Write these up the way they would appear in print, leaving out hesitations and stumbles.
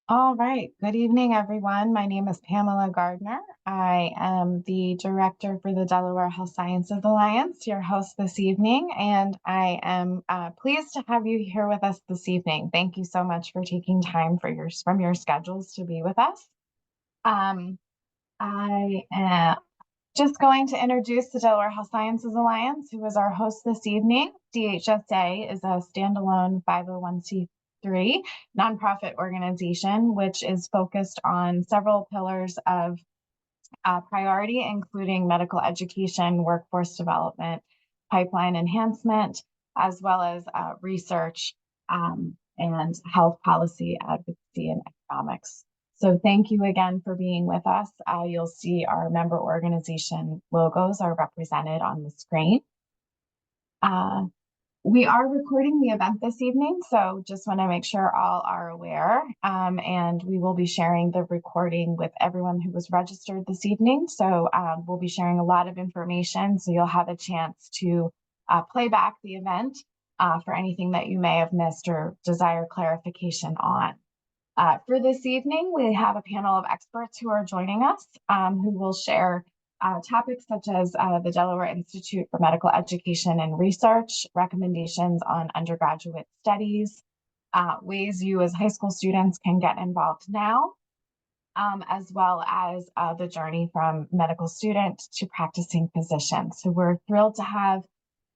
All right. Good evening, everyone. My name is Pamela Gardner. I am the director for the Delaware Health Sciences Alliance, your host this evening, and I am pleased to have you here with us this evening. Thank you so much for taking time from your schedules to be with us. Um, I am just going to introduce the Delaware Health Sciences Alliance, who is our host this evening. DHSA is a standalone 501c3 nonprofit organization, which is focused on several pillars of priority, including medical education, workforce development, pipeline enhancement, as well as research and health policy advocacy and economics. So thank you again for being with us. You'll see our member organization logos are represented on the screen. We are recording the event this evening, so just want to make sure all are aware. And we will be sharing the recording with everyone who was registered this evening. So we'll be sharing a lot of information, so you'll have a chance to play back the event for anything that you may have missed or desire clarification on. For this evening, we have a panel of experts who are joining us who will share topics such as the Delaware Institute for Medical Education and Research, recommendations on undergraduate studies, ways you as high school students can get involved now, as well as the journey from medical student to practicing physician. So we're thrilled to have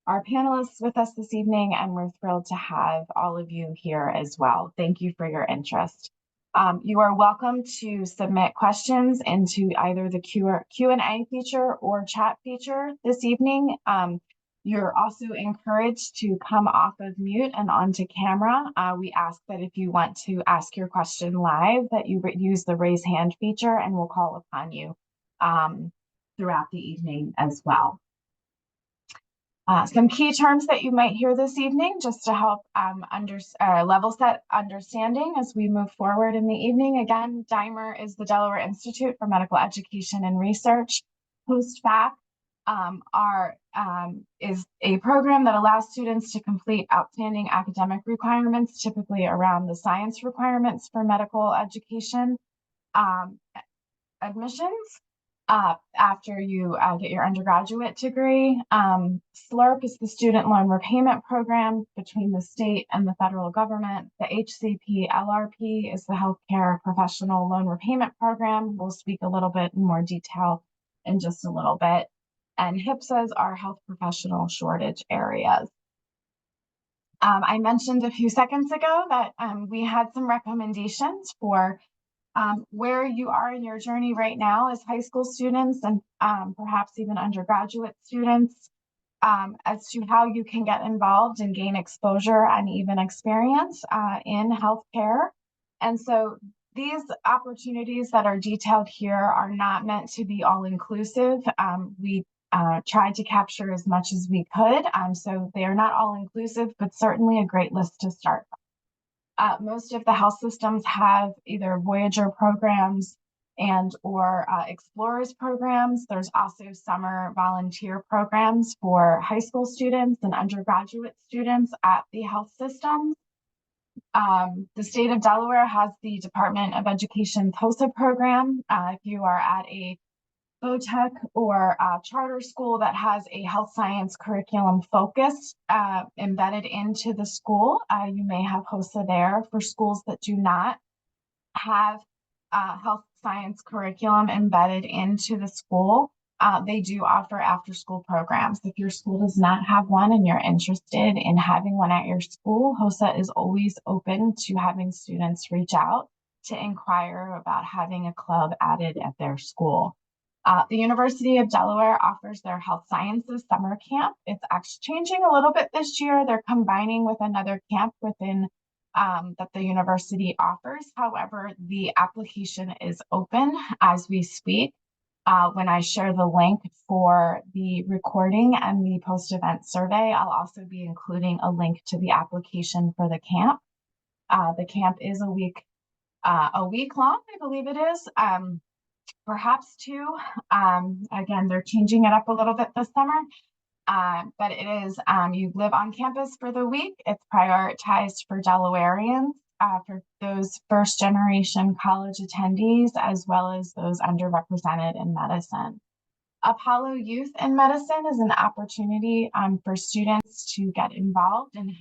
our panelists with us this evening, and we're thrilled to have all of you here as well. Thank you for your interest. You are welcome to submit questions into either the Q&A feature or chat feature this evening. You're also encouraged to come off of mute and onto camera. We ask that if you want to ask your question live, that you use the raise hand feature, and we'll call upon you throughout the evening as well. Some key terms that you might hear this evening, just to help level set understanding as we move forward in the evening. Again, DIMER is the Delaware Institute for Medical Education and Research. Post-FAC is a program that allows students to complete outstanding academic requirements, typically around the science requirements for medical education admissions. After you get your undergraduate degree. SLRP is the Student Loan Repayment Program between the state and the federal government. The HCP LRP is the Healthcare Professional Loan Repayment Program. We'll speak a little bit in more detail in just a little bit. And HPSAs are health professional shortage areas. I mentioned a few seconds ago that we had some recommendations for where you are in your journey right now as high school students and perhaps even undergraduate students as to how you can get involved and gain exposure and even experience in healthcare. And so these opportunities that are detailed here are not meant to be all inclusive. We tried to capture as much as we could. So they are not all inclusive, but certainly a great list to start from. Most of the health systems have either Voyager programs and or Explorers programs. There's also summer volunteer programs for high school students and undergraduate students at the health systems. The state of Delaware has the Department of Education TOSA program. If you are at a VOTEC or a charter school that has a health science curriculum focus embedded into the school, you may have HOSA there. For schools that do not have health science curriculum embedded into the school, they do offer after school programs. If your school does not have one and you're interested in having one at your school, HOSA is always open to having students reach out to inquire about having a club added at their school. The University of Delaware offers their health sciences summer camp. It's actually changing a little bit this year. They're combining with another camp within that the university offers. However, the application is open as we speak. When I share the link for the recording and the post-event survey, I'll also be including a link to the application for the camp. The camp is a week long, I believe it is. Perhaps two. Again, they're changing it up a little bit this summer, but it is, you live on campus for the week. It's prioritized for Delawareans. for those first generation college attendees, as well as those underrepresented in medicine. Apollo Youth in Medicine is an opportunity for students to get involved and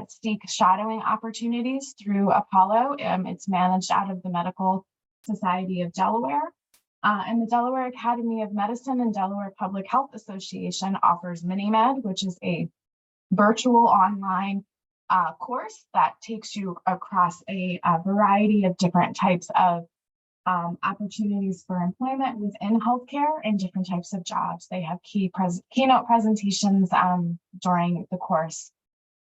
seek shadowing opportunities through Apollo. It's managed out of the Medical Society of Delaware. And the Delaware Academy of Medicine and Delaware Public Health Association offers MiniMed, which is a virtual online course that takes you across a variety of different types of opportunities for employment within healthcare and different types of jobs. They have keynote presentations during the course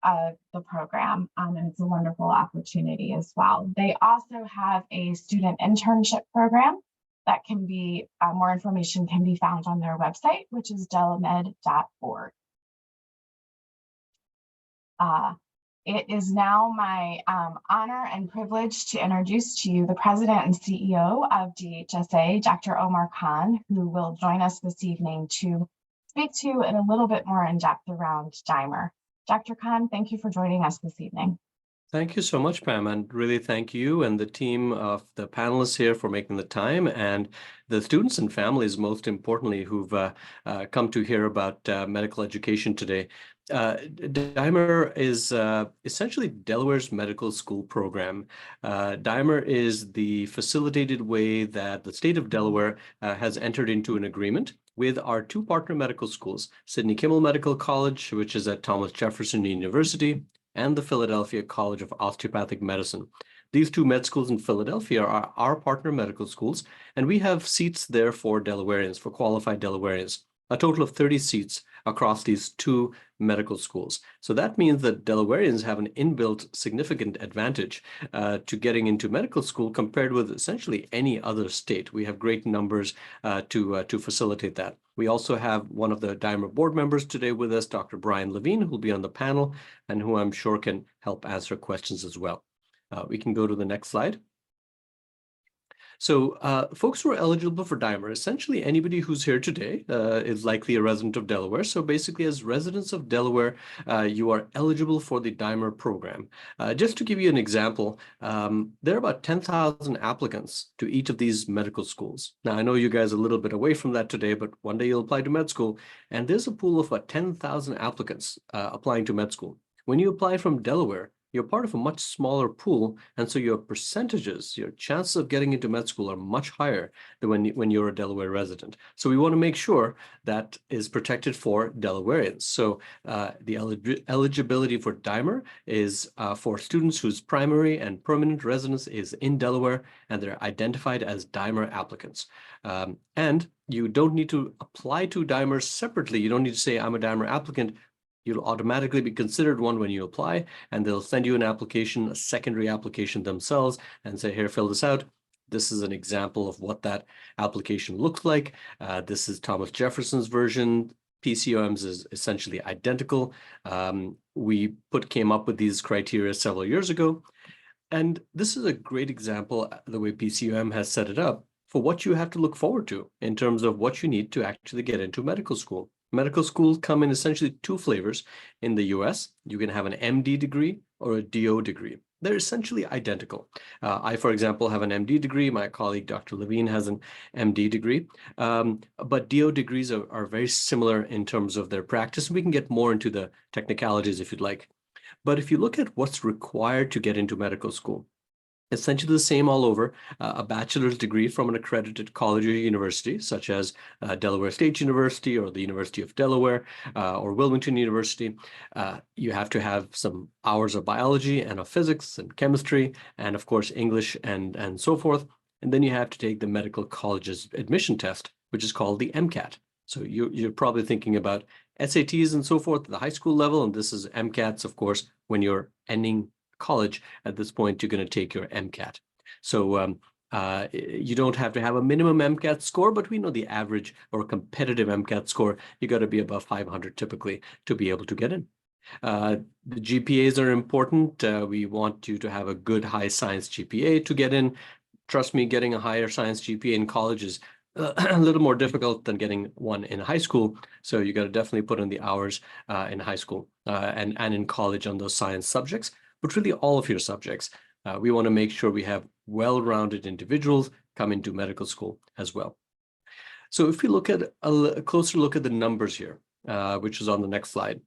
of the program, and it's a wonderful opportunity as well. They also have a student internship program that can be, more information can be found on their website, which is delamed.org. It is now my honor and privilege to introduce to you the President and CEO of DHSA, Dr. Omar Khan, who will join us this evening to speak to you in a little bit more in depth around DIMER. Dr. Khan, thank you for joining us this evening. Thank you so much, Pam, and really thank you and the team of the panelists here for making the time, and the students and families, most importantly, who've come to hear about medical education today. DIMER is essentially Delaware's medical school program. DIMER is the facilitated way that the state of Delaware has entered into an agreement with our two partner medical schools, Sidney Kimmel Medical College, which is at Thomas Jefferson University, and the Philadelphia College of Osteopathic Medicine. These two med schools in Philadelphia are our partner medical schools, and we have seats there for Delawareans, for qualified Delawareans, a total of 30 seats across these two medical schools. So that means that Delawareans have an inbuilt significant advantage to getting into medical school compared with essentially any other state. We have great numbers to facilitate that. We also have one of the DIMER board members today with us, Dr. Brian Levine, who will be on the panel and who I'm sure can help answer questions as well. We can go to the next slide. So folks who are eligible for DIMER, essentially anybody who's here today is likely a resident of Delaware. So basically, as residents of Delaware, you are eligible for the DIMER program. Just to give you an example, there are about 10,000 applicants to each of these medical schools. Now, I know you guys are a little bit away from that today, but one day you'll apply to med school, and there's a pool of about 10,000 applicants applying to med school. When you apply from Delaware, you're part of a much smaller pool, and so your percentages, your chances of getting into med school are much higher than when you're a Delaware resident. So we want to make sure that is protected for Delawareans. So the eligibility for DIMER is for students whose primary and permanent residence is in Delaware, and they're identified as DIMER applicants. And you don't need to apply to DIMER separately. You don't need to say, I'm a DIMER applicant. You'll automatically be considered one when you apply, and they'll send you an application, a secondary application themselves, and say, here, fill this out. This is an example of what that application looks like. This is Thomas Jefferson's version. PCOM's is essentially identical. We came up with these criteria several years ago. And this is a great example, the way PCOM has set it up, for what you have to look forward to in terms of what you need to actually get into medical school. Medical schools come in essentially two flavors in the US. You can have an MD degree or a DO degree. They're essentially identical. I, for example, have an MD degree. My colleague, Dr. Levine, has an MD degree. But DO degrees are very similar in terms of their practice. We can get more into the technicalities if you'd like. But if you look at what's required to get into medical school, essentially the same all over, a bachelor's degree from an accredited college or university, such as Delaware State University or the University of Delaware or Wilmington University. You have to have some hours of biology and of physics and chemistry, and of course, English and so forth. And then you have to take the medical college's admission test, which is called the MCAT. So you're probably thinking about SATs and so forth at the high school level, and this is MCATs, of course, when you're ending college. At this point, you're going to take your MCAT. So you don't have to have a minimum MCAT score, but we know the average or competitive MCAT score, you got to be above 500 typically to be able to get in. The GPAs are important. We want you to have a good high science GPA to get in. Trust me, getting a higher science GPA in college is a little more difficult than getting one in high school. So you got to definitely put in the hours in high school and in college on those science subjects, but really all of your subjects. We want to make sure we have well-rounded individuals come into medical school as well. So if we look at a closer look at the numbers here, which is on the next slide.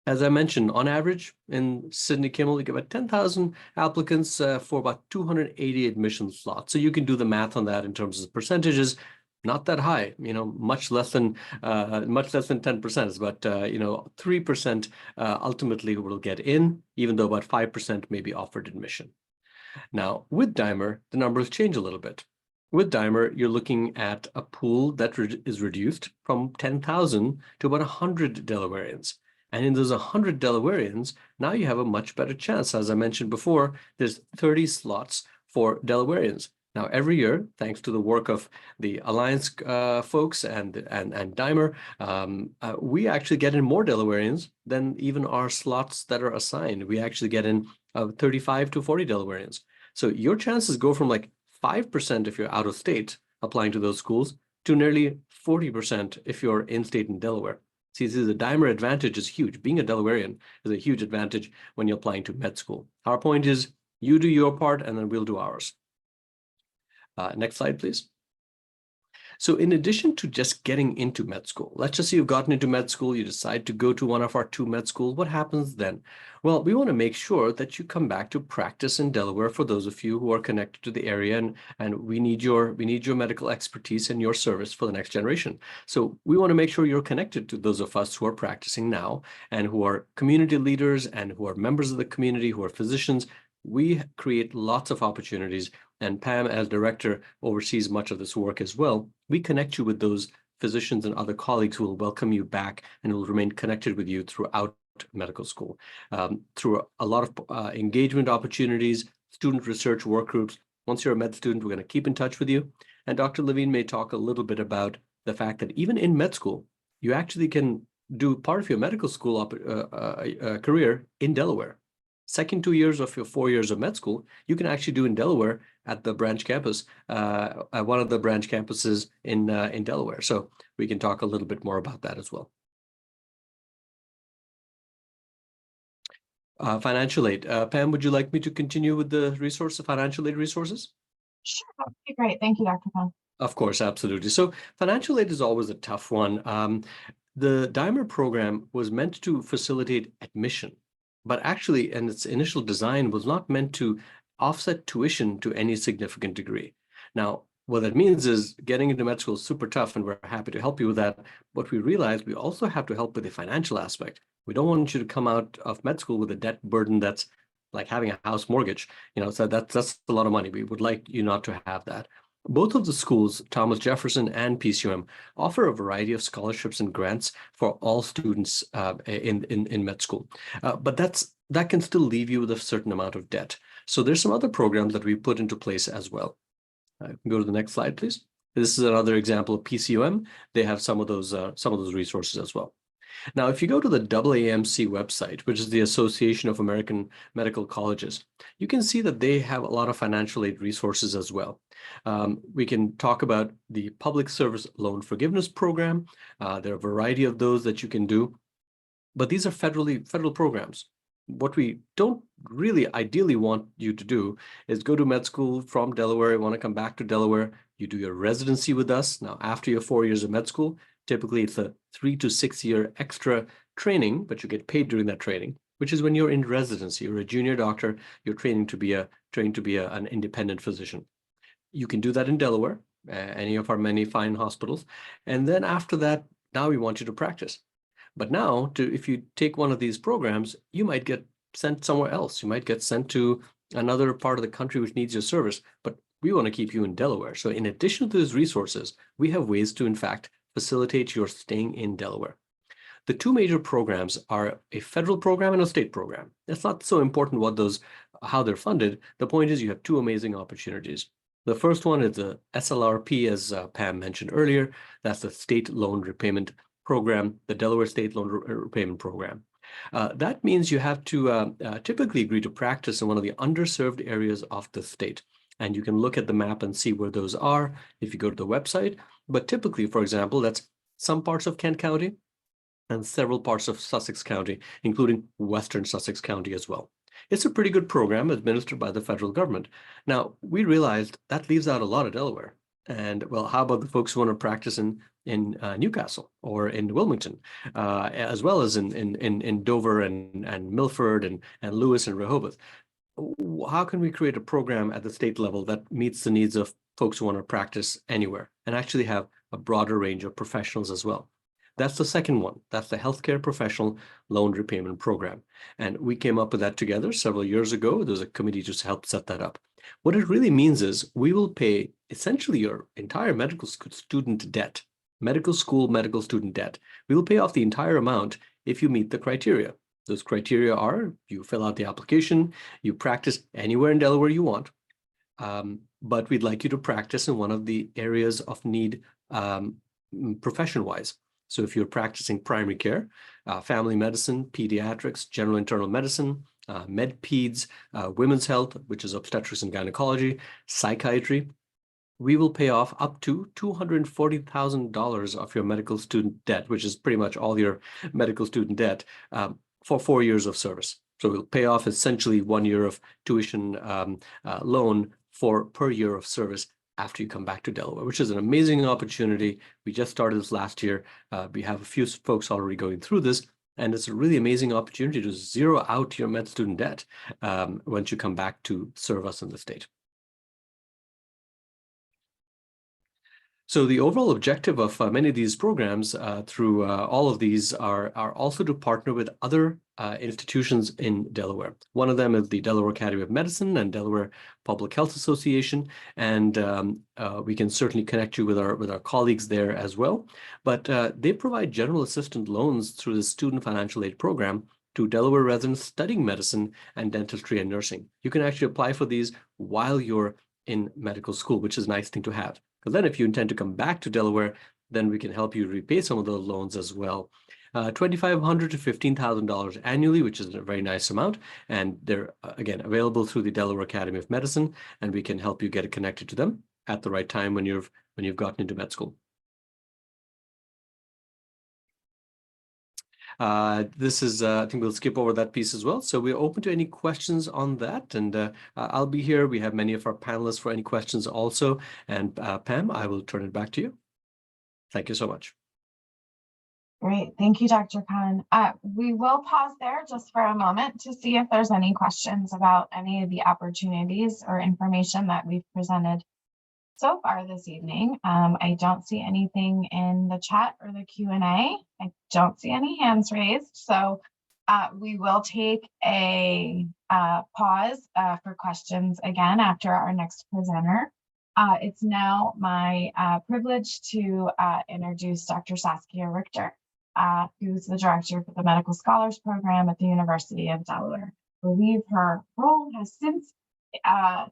As I mentioned, on average in Sidney Kimmel, we get about 10,000 applicants for about 280 admission slots. So you can do the math on that in terms of percentages. Not that high, much less than 10%. It's about 3% ultimately will get in, even though about 5% may be offered admission. Now, with Dimer, the numbers change a little bit. With Dimer, you're looking at a pool that is reduced from 10,000 to about 100 Delawareans. And in those 100 Delawareans, now you have a much better chance. As I mentioned before, there's 30 slots for Delawareans. Now, every year, thanks to the work of the Alliance folks and Dimer, we actually get in more Delawareans than even our slots that are assigned. We actually get in 35 to 40 Delawareans. So your chances go from like 5% if you're out of state applying to those schools to nearly 40% if you're in state in Delaware. See, the Dimer advantage is huge. Being a Delawarean is a huge advantage when you're applying to med school. Our point is you do your part and then we'll do ours. Next slide, please. So in addition to just getting into med school, let's just say you've gotten into med school, you decide to go to one of our 2 med schools, what happens then? Well, we want to make sure that you come back to practice in Delaware for those of you who are connected to the area, and we need your medical expertise and your service for the next generation. So we want to make sure you're connected to those of us who are practicing now and who are community leaders and who are members of the community, who are physicians. We create lots of opportunities, and Pam, as director, oversees much of this work as well. We connect you with those physicians and other colleagues who will welcome you back and will remain connected with you throughout medical school, through a lot of engagement opportunities, student research work groups. Once you're a med student, we're going to keep in touch with you. And Dr. Levine may talk a little bit about the fact that even in med school, you actually can do part of your medical school career in Delaware. Second 2 years of your 4 years of med school, you can actually do in Delaware at the branch campus, at one of the branch campuses in Delaware. So we can talk a little bit more about that as well. Financial aid. Pam, would you like me to continue with the financial aid resources? Sure, that would be great. Thank you, Dr. Pan. Of course, absolutely. So financial aid is always a tough one. The Dimer program was meant to facilitate admission, but actually, in its initial design, was not meant to offset tuition to any significant degree. Now, what that means is getting into med school is super tough, and we're happy to help you with that. But we realize we also have to help with the financial aspect. We don't want you to come out of med school with a debt burden that's like having a house mortgage. So that's a lot of money. We would like you not to have that. Both of the schools, Thomas Jefferson and PCUM, offer a variety of scholarships and grants for all students in med school. But that can still leave you with a certain amount of debt. So there's some other programs that we put into place as well. Go to the next slide, please. This is another example of PCUM. They have some of those resources as well. Now, if you go to the AAMC website, which is the Association of American Medical Colleges, you can see that they have a lot of financial aid resources as well. We can talk about the Public Service Loan Forgiveness Program. There are a variety of those that you can do, but these are federal programs. What we don't really ideally want you to do is go to med school from Delaware, you want to come back to Delaware, you do your residency with us. Now, after your 4 years of med school, typically it's a 3 to 6 year extra training, but you get paid during that training, which is when you're in residency. You're a junior doctor, you're trained to be an independent physician. You can do that in Delaware, any of our many fine hospitals. And then after that, now we want you to practice. But now, if you take one of these programs, you might get sent somewhere else. You might get sent to another part of the country which needs your service, but we want to keep you in Delaware. So in addition to those resources, we have ways to, in fact, facilitate your staying in Delaware. The 2 major programs are a federal program and a state program. It's not so important how they're funded. The point is you have 2 amazing opportunities. The first one is the SLRP, as Pam mentioned earlier. That's the State Loan Repayment Program, the Delaware State Loan Repayment Program. That means you have to typically agree to practice in one of the underserved areas of the state. And you can look at the map and see where those are if you go to the website. But typically, for example, that's some parts of Kent County and several parts of Sussex County, including Western Sussex County as well. It's a pretty good program administered by the federal government. Now, we realized that leaves out a lot of Delaware. And well, how about the folks who want to practice in Newcastle or in Wilmington, as well as in Dover and Milford and Lewis and Rehoboth? How can we create a program at the state level that meets the needs of folks who want to practice anywhere and actually have a broader range of professionals as well? That's the second one. That's the Healthcare Professional Loan Repayment Program. And we came up with that together several years ago. There's a committee just helped set that up. What it really means is we will pay essentially your entire medical student debt, medical school medical student debt. We will pay off the entire amount if you meet the criteria. Those criteria are you fill out the application, you practice anywhere in Delaware you want, but we'd like you to practice in one of the areas of need profession-wise. So if you're practicing primary care, family medicine, pediatrics, general internal medicine, med peds, women's health, which is obstetrics and gynecology, psychiatry, we will pay off up to $240,000 of your medical student debt, which is pretty much all your medical student debt, for 4 years of service. So we'll pay off essentially 1 year of tuition loan per year of service after you come back to Delaware, which is an amazing opportunity. We just started this last year. We have a few folks already going through this, and it's a really amazing opportunity to zero out your med student debt once you come back to serve us in the state. So the overall objective of many of these programs through all of these are also to partner with other institutions in Delaware. One of them is the Delaware Academy of Medicine and Delaware Public Health Association, and we can certainly connect you with our colleagues there as well. But they provide general assistant loans through the Student Financial Aid Program to Delaware residents studying medicine and dentistry and nursing. You can actually apply for these while you're in medical school, which is a nice thing to have. Because then if you intend to come back to Delaware, then we can help you repay some of those loans as well. $2,500 to $15,000 annually, which is a very nice amount. And they're, again, available through the Delaware Academy of Medicine, and we can help you get connected to them at the right time when you've gotten into med school. This is, I think we'll skip over that piece as well. So we're open to any questions on that. And I'll be here. We have many of our panelists for any questions also. And Pam, I will turn it back to you. Thank you so much. Great. Thank you, Dr. Khan. We will pause there just for a moment to see if there's any questions about any of the opportunities or information that we've presented so far this evening. I don't see anything in the chat or the Q&A. I don't see any hands raised. So we will take a pause for questions again after our next presenter. It's now my privilege to introduce Dr. Saskia Richter, who's the director for the Medical Scholars Program at the University of Delaware. I believe her role has since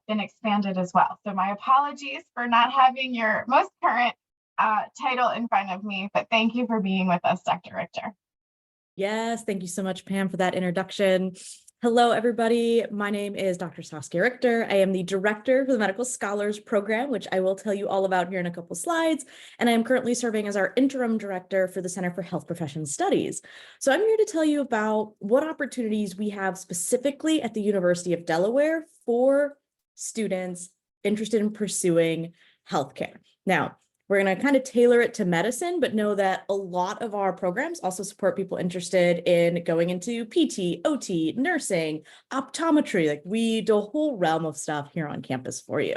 been expanded as well. So my apologies for not having your most current title in front of me, but thank you for being with us, Dr. Richter. Yes, thank you so much, Pam, for that introduction. Hello, everybody. My name is Dr. Saskia Richter. I am the director for the Medical Scholars Program, which I will tell you all about here in a couple slides. And I am currently serving as our interim director for the Center for Health Profession Studies. So I'm here to tell you about what opportunities we have specifically at the University of Delaware for students interested in pursuing healthcare. Now, we're going to kind of tailor it to medicine, but know that a lot of our programs also support people interested in going into PT, OT, nursing, optometry. Like we do a whole realm of stuff here on campus for you.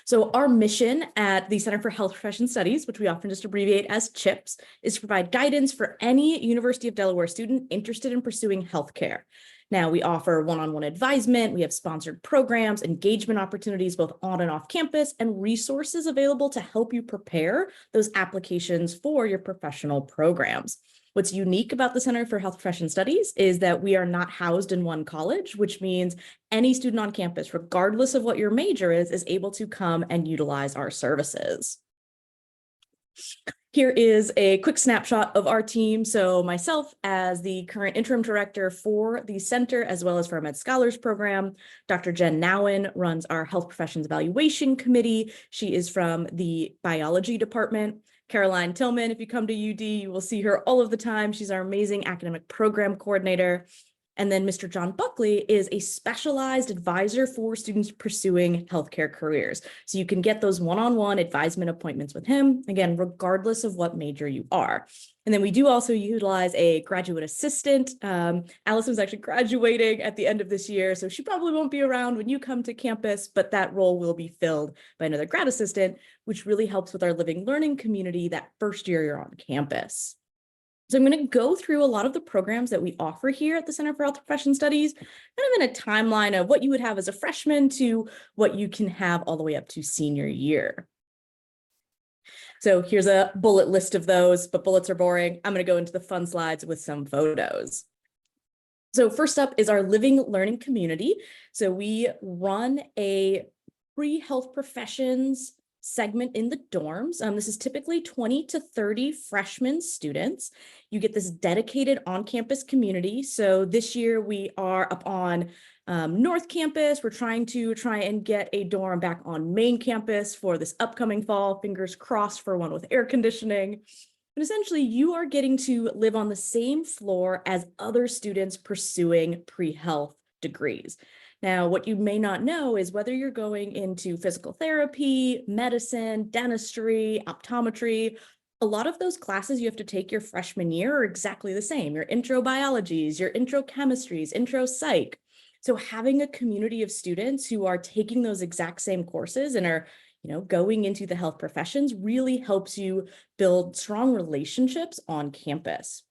So our mission at the Center for Health Profession Studies, which we often just abbreviate as CHIPS, is to provide guidance for any University of Delaware student interested in pursuing healthcare. Now, we offer one-on-one advisement, we have sponsored programs, engagement opportunities, both on and off campus, and resources available to help you prepare those applications for your professional programs. What's unique about the Center for Health Profession Studies is that we are not housed in one college, which means any student on campus, regardless of what your major is able to come and utilize our services. Here is a quick snapshot of our team. So myself as the current interim director for the center, as well as for our Med Scholars Program. Dr. Jen Nowen runs our Health Professions Evaluation Committee. She is from the Biology Department. Caroline Tillman, if you come to UD, you will see her all of the time. She's our amazing academic program coordinator. And then Mr. John Buckley is a specialized advisor for students pursuing healthcare careers. So you can get those one-on-one advisement appointments with him, again, regardless of what major you are. And then we do also utilize a graduate assistant. Allison's actually graduating at the end of this year, so she probably won't be around when you come to campus, but that role will be filled by another grad assistant, which really helps with our living learning community that first year you're on campus. So I'm going to go through a lot of the programs that we offer here at the Center for Health Profession Studies, kind of in a timeline of what you would have as a freshman to what you can have all the way up to senior year. So here's a bullet list of those, but bullets are boring. I'm going to go into the fun slides with some photos. So first up is our living learning community. So we run a pre-health professions segment in the dorms. This is typically 20 to 30 freshman students. You get this dedicated on-campus community. So this year we are up on North Campus. We're trying and get a dorm back on main campus for this upcoming fall, fingers crossed for one with air conditioning. But essentially you are getting to live on the same floor as other students pursuing pre-health degrees. Now, what you may not know is whether you're going into physical therapy, medicine, dentistry, optometry, a lot of those classes you have to take your freshman year are exactly the same. Your intro biologies, your intro chemistries, intro psych. So having a community of students who are taking those exact same courses and are, going into the health professions really helps you build strong relationships on campus.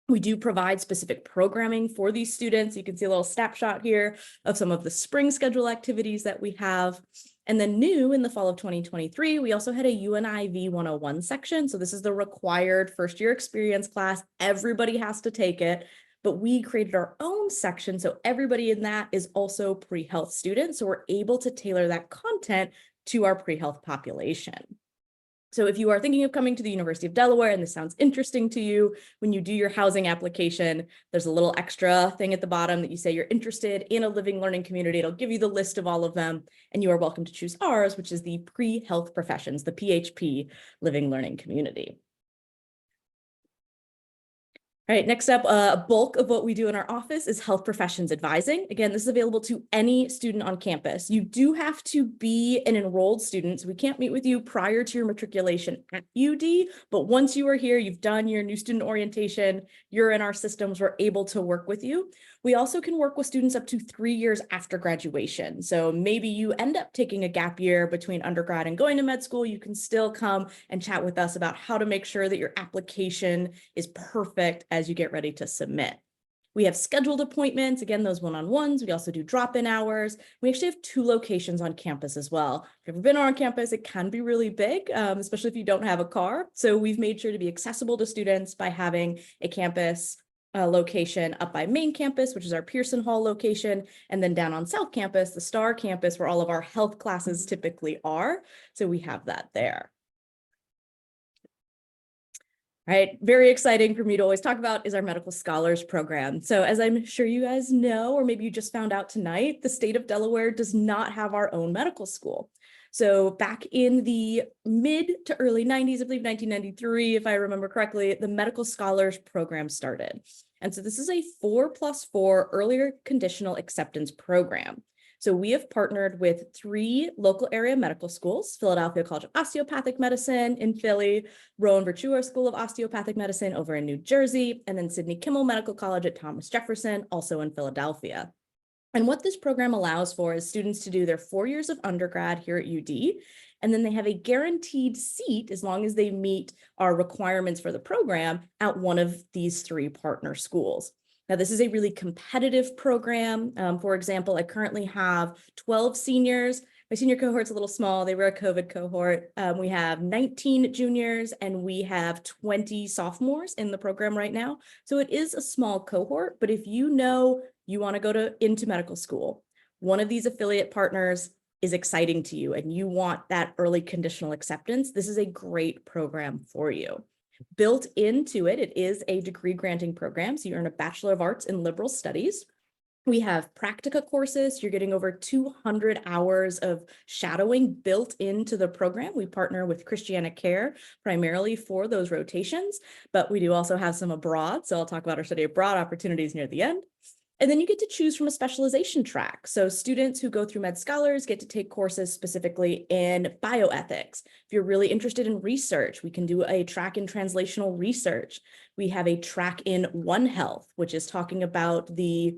We do provide specific programming for these students. You can see a little snapshot here of some of the spring schedule activities that we have. And then new in the fall of 2023, we also had a UNIV 101 section. So this is the required first year experience class. Everybody has to take it, but we created our own section. So everybody in that is also pre-health students. So we're able to tailor that content to our pre-health population. So if you are thinking of coming to the University of Delaware and this sounds interesting to you, when you do your housing application, there's a little extra thing at the bottom that you say you're interested in a living learning community. It'll give you the list of all of them, and you are welcome to choose ours, which is the pre-health professions, the PHP living learning community. All right, next up, a bulk of what we do in our office is health professions advising. Again, this is available to any student on campus. You do have to be an enrolled student, so we can't meet with you prior to your matriculation at UD, but once you are here, you've done your new student orientation, you're in our systems, we're able to work with you. We also can work with students up to 3 years after graduation. So maybe you end up taking a gap year between undergrad and going to med school. You can still come and chat with us about how to make sure that your application is perfect as you get ready to submit. We have scheduled appointments, again, those one-on-ones. We also do drop-in hours. We actually have 2 locations on campus as well. If you've ever been on campus, it can be really big, especially if you don't have a car. So we've made sure to be accessible to students by having a campus location up by main campus, which is our Pearson Hall location, and then down on South Campus, the Star Campus, where all of our health classes typically are. So we have that there. Right, very exciting for me to always talk about is our Medical Scholars Program. So as I'm sure you guys know, or maybe you just found out tonight, the state of Delaware does not have our own medical school. So back in the mid to early 90s, I believe 1993, if I remember correctly, the Medical Scholars Program started. And so this is a 4+4 earlier conditional acceptance program. So we have partnered with 3 local area medical schools: Philadelphia College of Osteopathic Medicine in Philly, Rowan Virtue School of Osteopathic Medicine over in New Jersey, and then Sidney Kimmel Medical College at Thomas Jefferson, also in Philadelphia. And what this program allows for is students to do their 4 years of undergrad here at UD, and then they have a guaranteed seat as long as they meet our requirements for the program at one of these 3 partner schools. Now, this is a really competitive program. For example, I currently have 12 seniors. My senior cohort's a little small. They were a COVID cohort. We have 19 juniors and we have 20 sophomores in the program right now. So it is a small cohort, but if you know you want to go into medical school, one of these affiliate partners is exciting to you and you want that early conditional acceptance, this is a great program for you. Built into it, it is a degree granting program. So you earn a Bachelor of Arts in Liberal Studies. We have practica courses. You're getting over 200 hours of shadowing built into the program. We partner with Christiana Care primarily for those rotations, but we do also have some abroad. So I'll talk about our study abroad opportunities near the end. And then you get to choose from a specialization track. So students who go through Med Scholars get to take courses specifically in bioethics. If you're really interested in research, we can do a track in translational research. We have a track in One Health, which is talking about the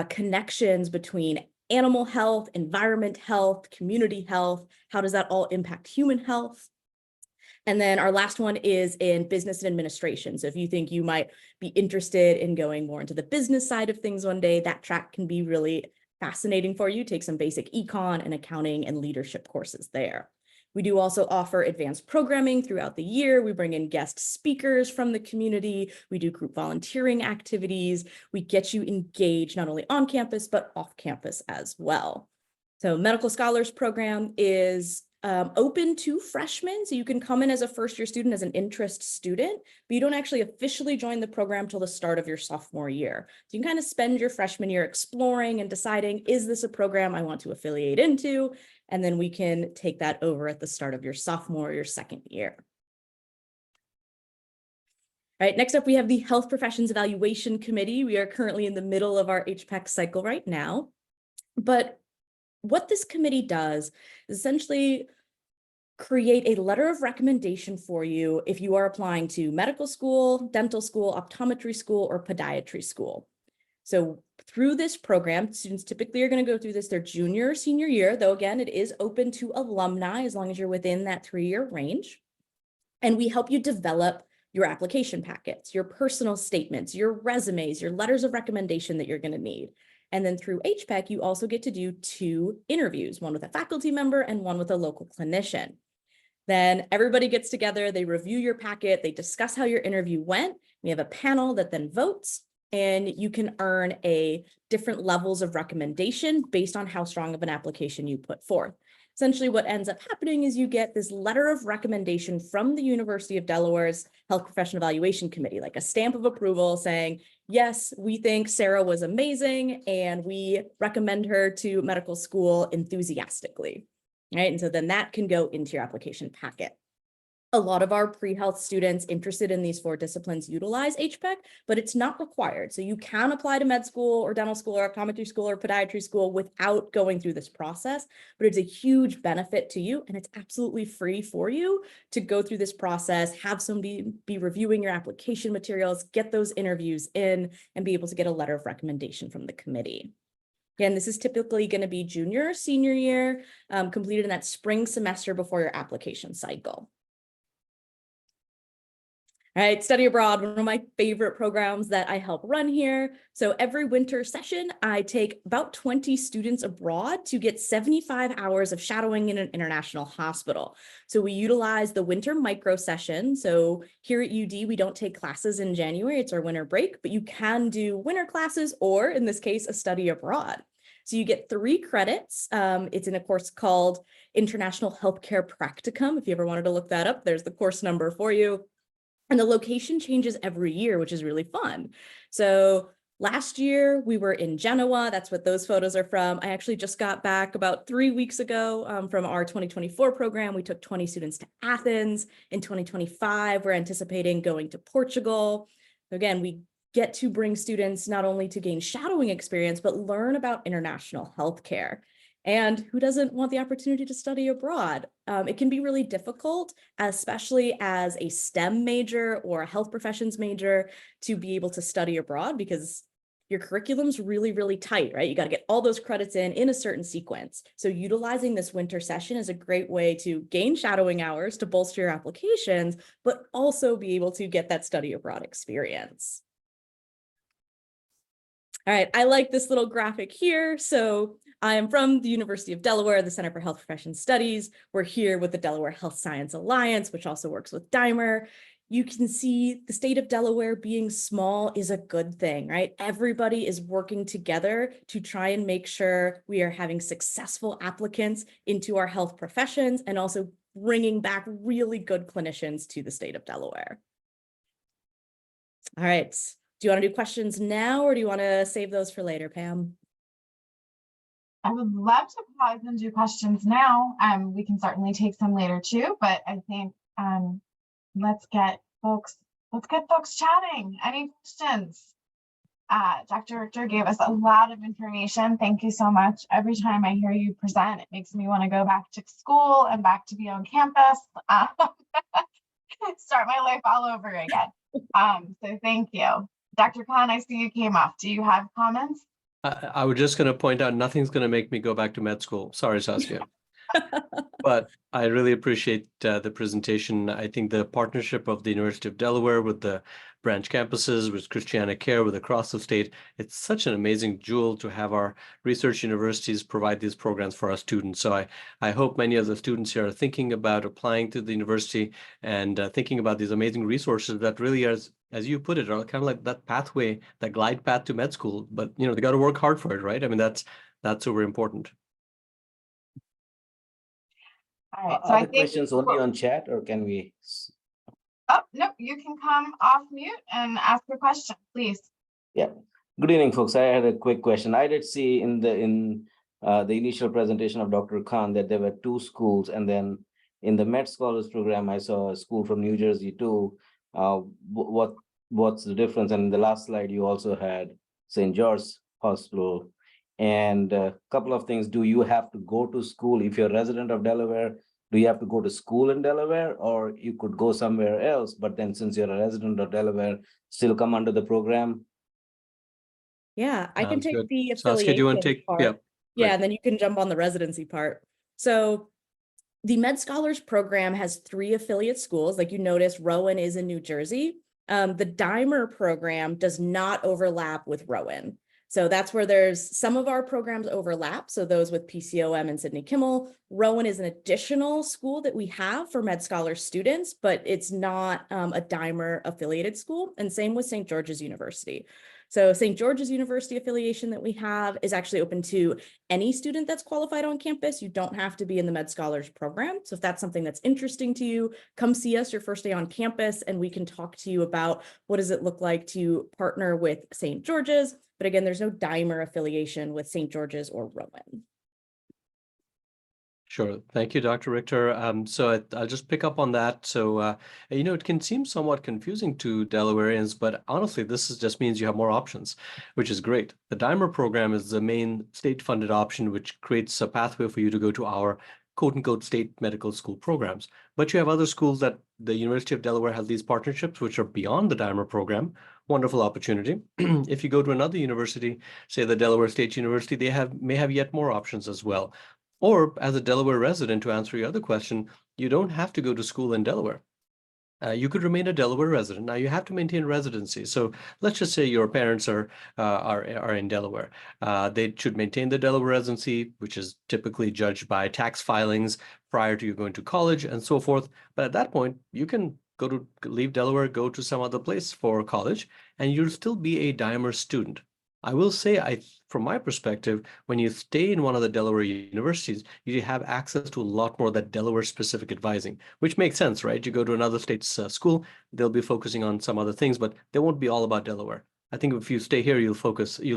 connections between animal health, environment health, community health. How does that all impact human health? And then our last one is in business and administration. So if you think you might be interested in going more into the business side of things one day, that track can be really fascinating for you. Take some basic econ and accounting and leadership courses there. We do also offer advanced programming throughout the year. We bring in guest speakers from the community. We do group volunteering activities. We get you engaged not only on campus, but off campus as well. So Medical Scholars Program is open to freshmen. So you can come in as a first-year student, as an interest student, but you don't actually officially join the program till the start of your sophomore year. So you can kind of spend your freshman year exploring and deciding, is this a program I want to affiliate into? And then we can take that over at the start of your sophomore or your second year. All right, next up, we have the Health Professions Evaluation Committee. We are currently in the middle of our HPEC cycle right now. But what this committee does is essentially create a letter of recommendation for you if you are applying to medical school, dental school, optometry school, or podiatry school. So through this program, students typically are going to go through this their junior or senior year, though again, it is open to alumni as long as you're within that 3-year range. And we help you develop your application packets, your personal statements, your resumes, your letters of recommendation that you're going to need. And then through HPEC, you also get to do 2 interviews, one with a faculty member and one with a local clinician. Then everybody gets together, they review your packet, they discuss how your interview went. We have a panel that then votes, and you can earn different levels of recommendation based on how strong of an application you put forth. Essentially, what ends up happening is you get this letter of recommendation from the University of Delaware's Health Profession Evaluation Committee, like a stamp of approval saying, yes, we think Sarah was amazing and we recommend her to medical school enthusiastically, right? And so then that can go into your application packet. A lot of our pre-health students interested in these 4 disciplines utilize HPEC, but it's not required. So you can apply to med school or dental school or optometry school or podiatry school without going through this process, but it's a huge benefit to you, and it's absolutely free for you to go through this process, have somebody be reviewing your application materials, get those interviews in, and be able to get a letter of recommendation from the committee. Again, this is typically going to be junior or senior year, completed in that spring semester before your application cycle. All right, study abroad, one of my favorite programs that I help run here. So every winter session, I take about 20 students abroad to get 75 hours of shadowing in an international hospital. So we utilize the winter micro session. So here at UD, we don't take classes in January, it's our winter break, but you can do winter classes, or in this case, a study abroad. So you get 3 credits. It's in a course called International Healthcare Practicum. If you ever wanted to look that up, there's the course number for you. And the location changes every year, which is really fun. So last year we were in Genoa. That's what those photos are from. I actually just got back about 3 weeks ago from our 2024 program. We took 20 students to Athens. In 2025, we're anticipating going to Portugal. So again, we get to bring students not only to gain shadowing experience, but learn about international healthcare. And who doesn't want the opportunity to study abroad? It can be really difficult, especially as a STEM major or a health professions major, to be able to study abroad because your curriculum's really, really tight, right? You got to get all those credits in a certain sequence. So utilizing this winter session is a great way to gain shadowing hours to bolster your applications, but also be able to get that study abroad experience. All right, I like this little graphic here. So I am from the University of Delaware, the Center for Health Profession Studies. We're here with the Delaware Health Science Alliance, which also works with Dimer. You can see the state of Delaware being small is a good thing, right? Everybody is working together to try and make sure we are having successful applicants into our health professions and also bringing back really good clinicians to the state of Delaware. All right. Do you want to do questions now, or do you want to save those for later, Pam? I would love to pause and do questions now. We can certainly take some later too, but I think let's get folks chatting. Any questions? Dr. Richter gave us a lot of information. Thank you so much. Every time I hear you present, it makes me want to go back to school and back to be on campus, start my life all over again. So thank you. Dr. Khan, I see you came off. Do you have comments? I was just going to point out nothing's going to make me go back to med school. Sorry, Saskia. But I really appreciate the presentation. I think the partnership of the University of Delaware with the branch campuses, with Christiana Care, with across the state, it's such an amazing jewel to have our research universities provide these programs for our students. So I hope many of the students here are thinking about applying to the university and thinking about these amazing resources that really are, as you put it, are kind of like that pathway, that glide path to med school. But you know, they got to work hard for it, right? I mean, that's super important. All right, so Are I the think questions only on chat, or can we? oh no, you can come off mute and ask your question, please. Yeah. Good evening, folks. I had a quick question. I did see in the initial presentation of Dr. Khan that there were 2 schools, and then in the Med Scholars program, I saw a school from New Jersey too. What's the difference? And in the last slide, you also had St. George's Hospital. And a couple of things. Do you have to go to school if you're a resident of Delaware? Do you have to go to school in Delaware, or you could go somewhere else, but then since you're a resident of Delaware, still come under the program? Yeah, I can Sounds take good. the Saskia, do you want to affiliation take? part. Yeah. Yeah, Great. and then you can jump on the residency part. So the Med Scholars program has 3 affiliate schools. Like you noticed, Rowan is in New Jersey. The Dimer program does not overlap with Rowan. So that's where there's some of our programs overlap. So those with PCOM and Sidney Kimmel. Rowan is an additional school that we have for Med Scholars students, but it's not a Dimer affiliated school. And same with St. George's University. So St. George's University affiliation that we have is actually open to any student that's qualified on campus. You don't have to be in the Med Scholars program. So if that's something that's interesting to you, come see us your first day on campus and we can talk to you about what does it look like to partner with St. George's. But again, there's no Dimer affiliation with St. George's or Rowan. Sure. Thank you, Dr. Richter. So I'll just pick up on that. So, you know, it can seem somewhat confusing to Delawareans, but honestly, just means you have more options, which is great. The Dimer program is the main state-funded option, which creates a pathway for you to go to our quote-unquote state medical school programs. But you have other schools that the University of Delaware has these partnerships, which are beyond the Dimer program. Wonderful opportunity. If you go to another university, say the Delaware State University, they may have yet more options as well. Or as a Delaware resident, to answer your other question, you don't have to go to school in Delaware. You could remain a Delaware resident. Now you have to maintain residency. So let's just say your parents are in Delaware. They should maintain the Delaware residency, which is typically judged by tax filings prior to you going to college and so forth. But at that point, you can leave Delaware, go to some other place for college, and you'll still be a Dimer student. I will say, from my perspective, when you stay in one of the Delaware universities, you have access to a lot more of that Delaware-specific advising, which makes sense, right? You go to another state's school, they'll be focusing on some other things, but they won't be all about Delaware. I think if you stay here, you'll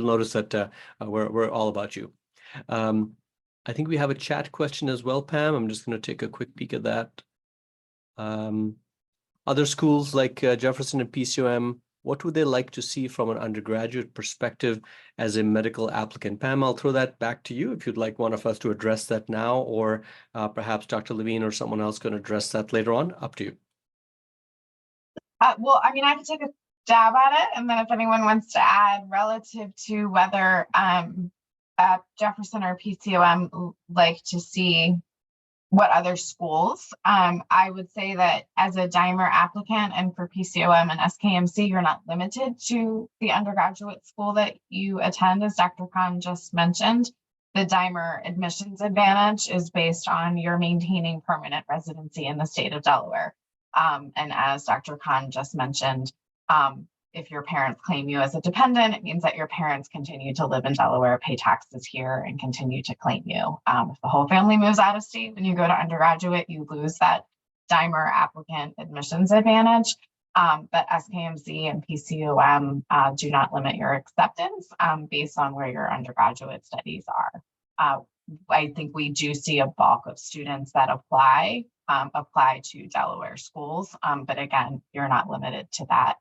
notice that we're all about you. I think we have a chat question as well, Pam. I'm just going to take a quick peek at that. Other schools like Jefferson and PCOM, what would they like to see from an undergraduate perspective as a medical applicant? Pam, I'll throw that back to you if you'd like one of us to address that now, or perhaps Dr. Levine or someone else can address that later on. Up to you. Well, I mean, I can take a stab at it, and then if anyone wants to add relative to whether Jefferson or PCOM like to see what other schools, I would say that as a Dimer applicant and for PCOM and SKMC, you're not limited to the undergraduate school that you attend. As Dr. Khan just mentioned, the Dimer admissions advantage is based on your maintaining permanent residency in the state of Delaware. And as Dr. Khan just mentioned, if your parents claim you as a dependent, it means that your parents continue to live in Delaware, pay taxes here, and continue to claim you. If the whole family moves out of state when you go to undergraduate, you lose that Dimer applicant admissions advantage. But SKMC and PCOM do not limit your acceptance based on where your undergraduate studies are. I think we do see a bulk of students that apply to Delaware schools, but again, you're not limited to that.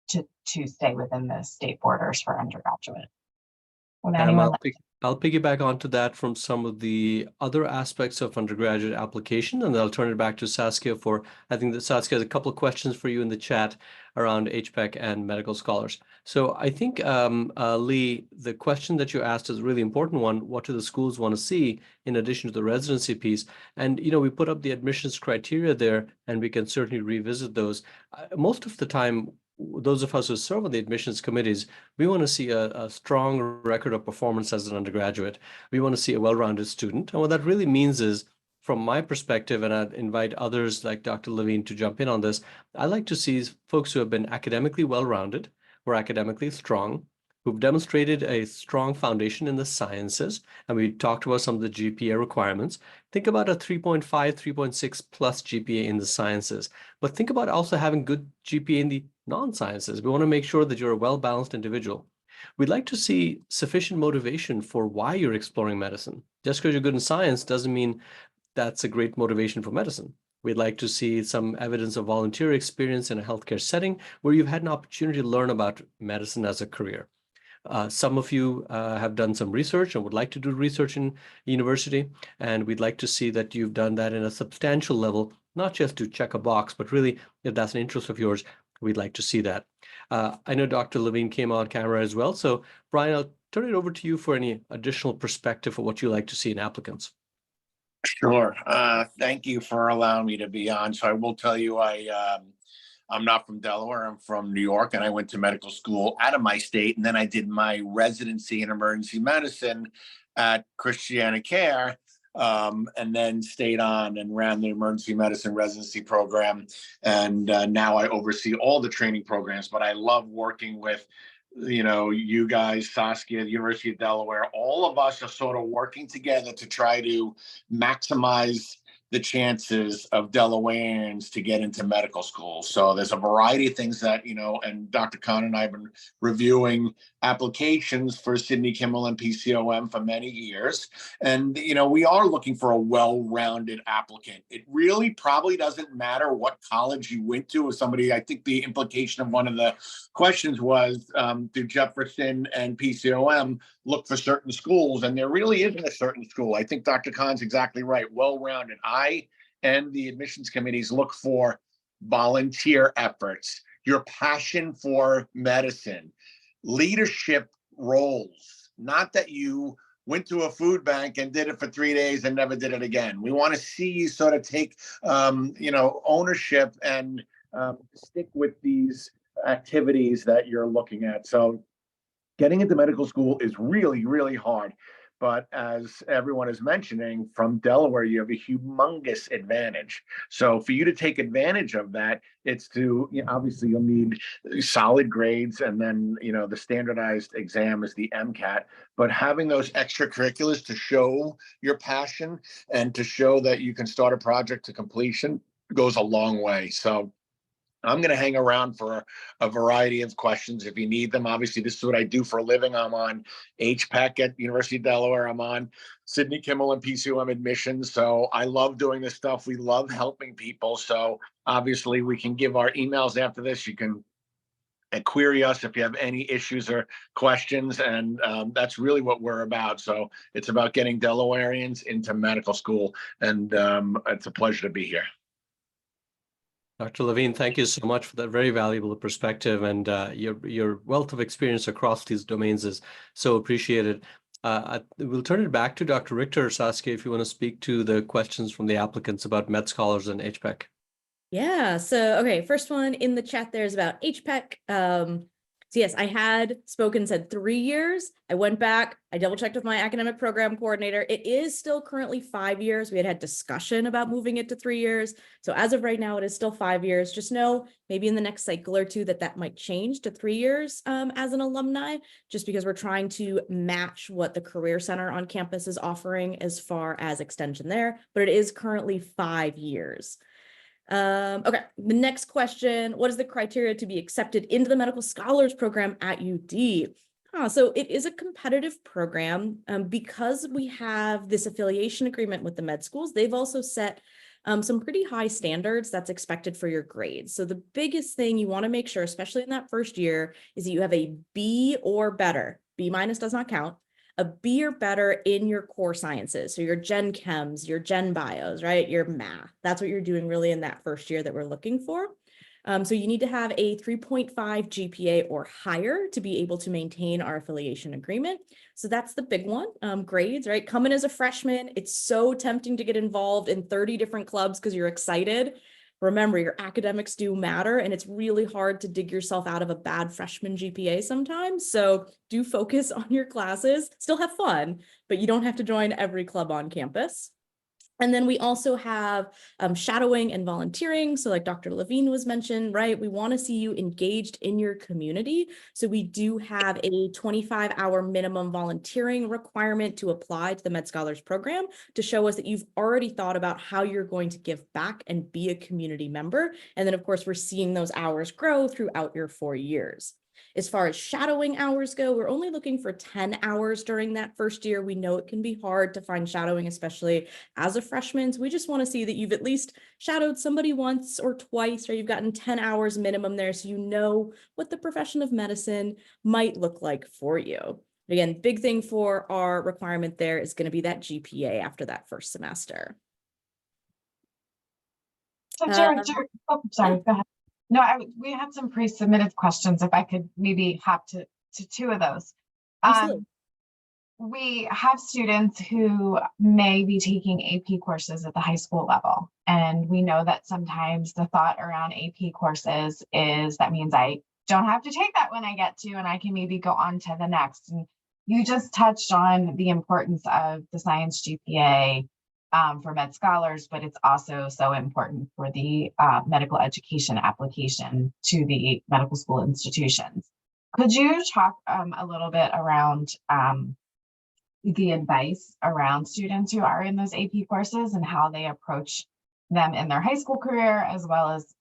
to stay within the state borders for undergraduate. Would I'll, anyone I'll piggyback onto that from some of the other aspects of undergraduate application, and then I'll turn it back to Saskia for, I think that Saskia has a couple of questions for you in the chat around HPEC and medical scholars. So I think, Lee, the question that you asked is a really important one. What do the schools want to see in addition to the residency piece? And, we put up the admissions criteria there, and we can certainly revisit those. Most of the time, those of us who serve on the admissions committees, we want to see a strong record of performance as an undergraduate. We want to see a well-rounded student. And what that really means is, from my perspective, and I'd invite others like Dr. Levine to jump in on this, I like to see folks who have been academically well-rounded, who are academically strong, who've demonstrated a strong foundation in the sciences. And we talked about some of the GPA requirements. Think about a 3.5, 3.6 plus GPA in the sciences, but think about also having good GPA in the non-sciences. We want to make sure that you're a well-balanced individual. We'd like to see sufficient motivation for why you're exploring medicine. Just because you're good in science doesn't mean that's a great motivation for medicine. We'd like to see some evidence of volunteer experience in a healthcare setting where you've had an opportunity to learn about medicine as a career. Some of you have done some research and would like to do research in university, and we'd like to see that you've done that in a substantial level, not just to check a box, but really, if that's an interest of yours, we'd like to see that. I know Dr. Levine came on camera as well, so Brian, I'll turn it over to you for any additional perspective of what you like to see in applicants. Sure. Thank you for allowing me to be on. So I will tell you, I'm not from Delaware. I'm from New York, and I went to medical school out of my state. And then I did my residency in emergency medicine at Christiana Care, and then stayed on and ran the emergency medicine residency program. And now I oversee all the training programs, but I love working with you guys, Saskia, the University of Delaware. All of us are sort of working together to try to maximize the chances of Delawareans to get into medical school. So there's a variety of things that, and Dr. Khan and I have been reviewing applications for Sidney Kimmel and PCOM for many years. And, we are looking for a well-rounded applicant. It really probably doesn't matter what college you went to. As somebody, I think the implication of one of the questions was, do Jefferson and PCOM look for certain schools? And there really isn't a certain school. I think Dr. Khan's exactly right. Well-rounded. I and the admissions committees look for volunteer efforts, your passion for medicine, leadership roles, not that you went to a food bank and did it for 3 days and never did it again. We want to see you sort of take, ownership and stick with these activities that you're looking at. So getting into medical school is really, really hard. But as everyone is mentioning, from Delaware, you have a humongous advantage. So for you to take advantage of that, it's to, obviously you'll need solid grades, and then, the standardized exam is the MCAT. But having those extracurriculars to show your passion and to show that you can start a project to completion goes a long way. So I'm going to hang around for a variety of questions if you need them. Obviously, this is what I do for a living. I'm on HPEC at University of Delaware. I'm on Sidney Kimmel and PCOM admissions. So I love doing this stuff. We love helping people. So obviously, we can give our emails after this. You can query us if you have any issues or questions. And that's really what we're about. So it's about getting Delawareans into medical school. And it's a pleasure to be here. Dr. Levine, thank you so much for that very valuable perspective, and your wealth of experience across these domains is so appreciated. We'll turn it back to Dr. Richter. Saskia, if you want to speak to the questions from the applicants about Med Scholars and HPEC. Yeah, so, okay, first one in the chat there is about HPEC. So yes, I had spoken, said 3 years. I went back, I double checked with my academic program coordinator. It is still currently 5 years. We had discussion about moving it to 3 years. So as of right now, it is still 5 years. Just know maybe in the next cycle or two that might change to 3 years as an alumni, just because we're trying to match what the Career Center on campus is offering as far as extension there, but it is currently 5 years. Okay, the next question, what is the criteria to be accepted into the Medical Scholars Program at UD? Yeah, so it is a competitive program because we have this affiliation agreement with the med schools. They've also set some pretty high standards that's expected for your grades. So the biggest thing you want to make sure, especially in that first year, is that you have a B or better. B minus does not count. A B or better in your core sciences. So your gen chems, your gen bios, right? Your math. That's what you're doing really in that first year that we're looking for. So you need to have a 3.5 GPA or higher to be able to maintain our affiliation agreement. So that's the big one, grades, right? Coming as a freshman, it's so tempting to get involved in 30 different clubs because you're excited. Remember, your academics do matter, and it's really hard to dig yourself out of a bad freshman GPA sometimes. So do focus on your classes, still have fun, but you don't have to join every club on campus. And then we also have shadowing and volunteering. So like Dr. Levine was mentioned, right? We want to see you engaged in your community. So we do have a 25-hour minimum volunteering requirement to apply to the Med Scholars Program to show us that you've already thought about how you're going to give back and be a community member. And then of course, we're seeing those hours grow throughout your 4 years. As far as shadowing hours go, we're only looking for 10 hours during that first year. We know it can be hard to find shadowing, especially as a freshman. So we just want to see that you've at least shadowed somebody once or twice, or you've gotten 10 hours minimum there, so you know what the profession of medicine might look like for you. Again, big thing for our requirement there is going to be that GPA after that first semester. So Jared, oh, sorry, go ahead. No, we had some pre-submitted questions. If I could maybe hop to two of those. Absolutely. We have students who may be taking AP courses at the high school level. And we know that sometimes the thought around AP courses is that means I don't have to take that when I get to, and I can maybe go on to the next. And you just touched on the importance of the science GPA for Med Scholars, but it's also so important for the medical education application to the medical school institutions. Could you talk a little bit around the advice around students who are in those AP courses and how they approach them in their high school career as well as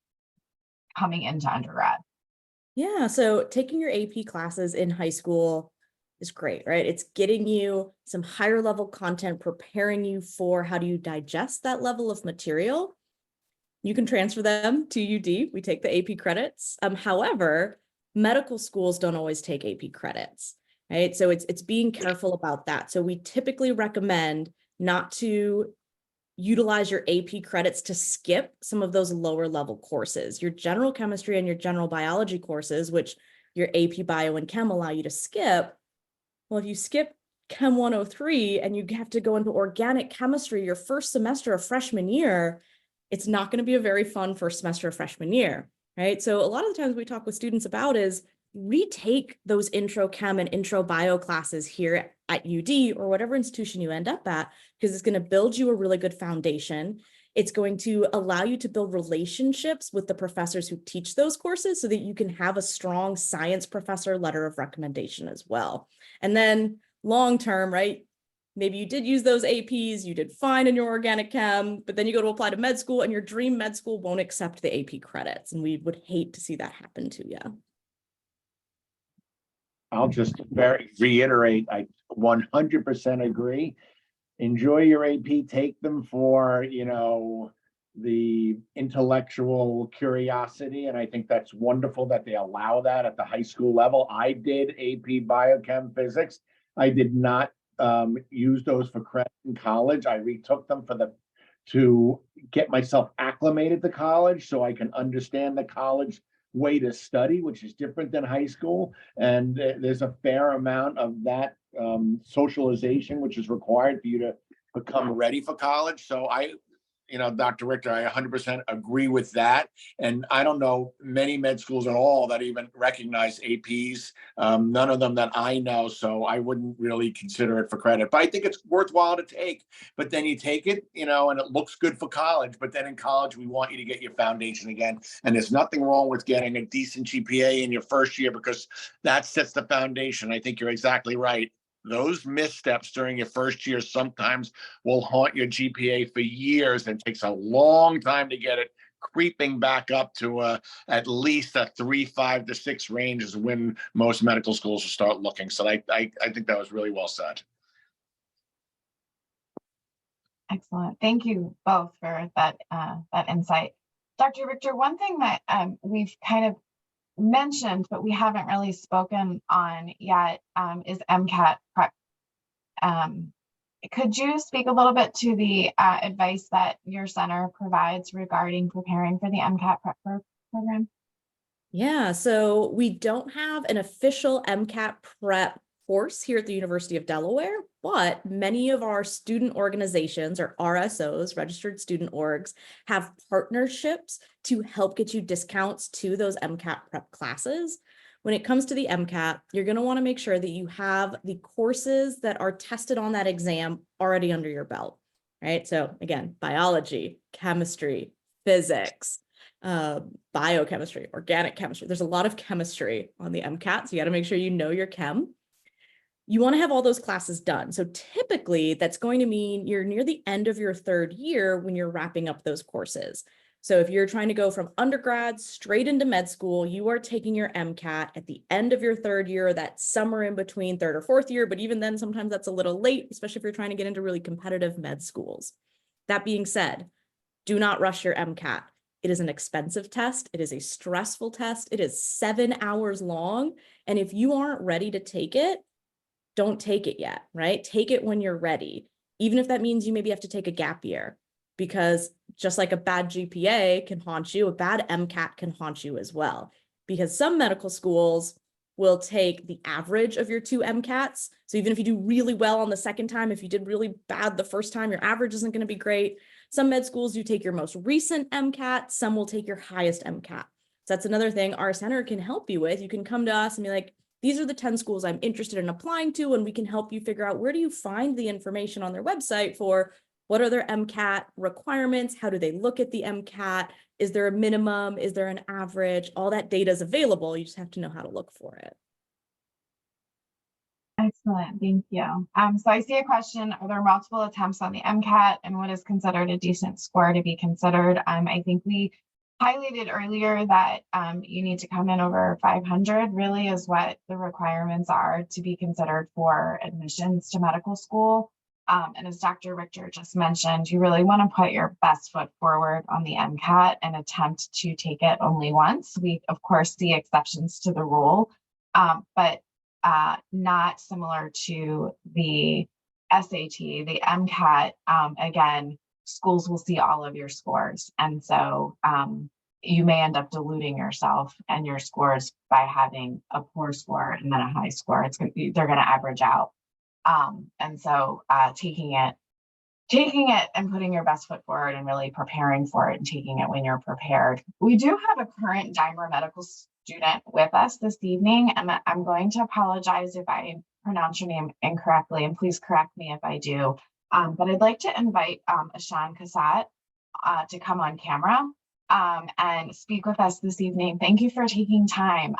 coming into undergrad? Yeah, so taking your AP classes in high school is great, right? It's getting you some higher level content, preparing you for how do you digest that level of material. You can transfer them to UD. We take the AP credits. However, medical schools don't always take AP credits, right? So it's being careful about that. So we typically recommend not to utilize your AP credits to skip some of those lower level courses. Your general chemistry and your general biology courses, which your AP bio and chem allow you to skip. Well, if you skip Chem 103 and you have to go into organic chemistry your first semester of freshman year, it's not going to be a very fun first semester of freshman year, right? So a lot of the times we talk with students about is retake those intro chem and intro bio classes here at UD or whatever institution you end up at, because it's going to build you a really good foundation. It's going to allow you to build relationships with the professors who teach those courses so that you can have a strong science professor letter of recommendation as well. And then long term, right? Maybe you did use those APs, you did fine in your organic chem, but then you go to apply to med school and your dream med school won't accept the AP credits. And we would hate to see that happen to you. I'll just reiterate, I 100% agree. Enjoy your AP, take them for, the intellectual curiosity. And I think that's wonderful that they allow that at the high school level. I did AP biochem physics. I did not use those for credit in college. I retook them to get myself acclimated to college so I can understand the college way to study, which is different than high school. And there's a fair amount of that socialization, which is required for you to become ready for college. So Dr. Richter, I 100% agree with that. And I don't know many med schools at all that even recognize APs, none of them that I know. So I wouldn't really consider it for credit, but I think it's worthwhile to take. But then you take it, and it looks good for college. But then in college, we want you to get your foundation again. And there's nothing wrong with getting a decent GPA in your first year because that sets the foundation. I think you're exactly right. Those missteps during your first year sometimes will haunt your GPA for years and takes a long time to get it creeping back up to at least a 3.5 to 6 range is when most medical schools will start looking. So I think that was really well said. Excellent. Thank you both for that that insight. Dr. Richter, one thing that we've kind of mentioned, but we haven't really spoken on yet, is MCAT prep. Could you speak a little bit to the advice that your center provides regarding preparing for the MCAT prep program? Yeah, so we don't have an official MCAT prep course here at the University of Delaware, but many of our student organizations, or RSOs, registered student orgs, have partnerships to help get you discounts to those MCAT prep classes. When it comes to the MCAT, you're going to want to make sure that you have the courses that are tested on that exam already under your belt, right? So again, biology, chemistry, physics, biochemistry, organic chemistry. There's a lot of chemistry on the MCAT, so you got to make sure you know your chem. You want to have all those classes done. So typically that's going to mean you're near the end of your third year when you're wrapping up those courses. So if you're trying to go from undergrad straight into med school, you are taking your MCAT at the end of your third year, that summer in between third or fourth year, but even then sometimes that's a little late, especially if you're trying to get into really competitive med schools. That being said, do not rush your MCAT. It is an expensive test. It is a stressful test. It is 7 hours long. And if you aren't ready to take it, don't take it yet, right? Take it when you're ready, even if that means you maybe have to take a gap year, because just like a bad GPA can haunt you, a bad MCAT can haunt you as well, because some medical schools will take the average of your 2 MCATs. So even if you do really well on the second time, if you did really bad the first time, your average isn't going to be great. Some med schools, you take your most recent MCAT, some will take your highest MCAT. So that's another thing our center can help you with. You can come to us and be like, these are the 10 schools I'm interested in applying to, and we can help you figure out where do you find the information on their website for what are their MCAT requirements, how do they look at the MCAT, is there a minimum, is there an average, all that data is available, you just have to know how to look for it. Excellent, thank you. So I see a question, are there multiple attempts on the MCAT, and what is considered a decent score to be considered? I think we highlighted earlier that you need to come in over 500 really is what the requirements are to be considered for admissions to medical school. And as Dr. Richter just mentioned, you really want to put your best foot forward on the MCAT and attempt to take it only once. We, of course, see exceptions to the rule, but not similar to the SAT, the MCAT. Again, schools will see all of your scores. And so you may end up diluting yourself and your scores by having a poor score and then a high score. It's going to be, they're going to average out. And so taking it and putting your best foot forward and really preparing for it and taking it when you're prepared. We do have a current Dimer medical student with us this evening, and I'm going to apologize if I pronounce your name incorrectly, and please correct me if I do. But I'd like to invite Ashan Kasat to come on camera and speak with us this evening. Thank you for taking time.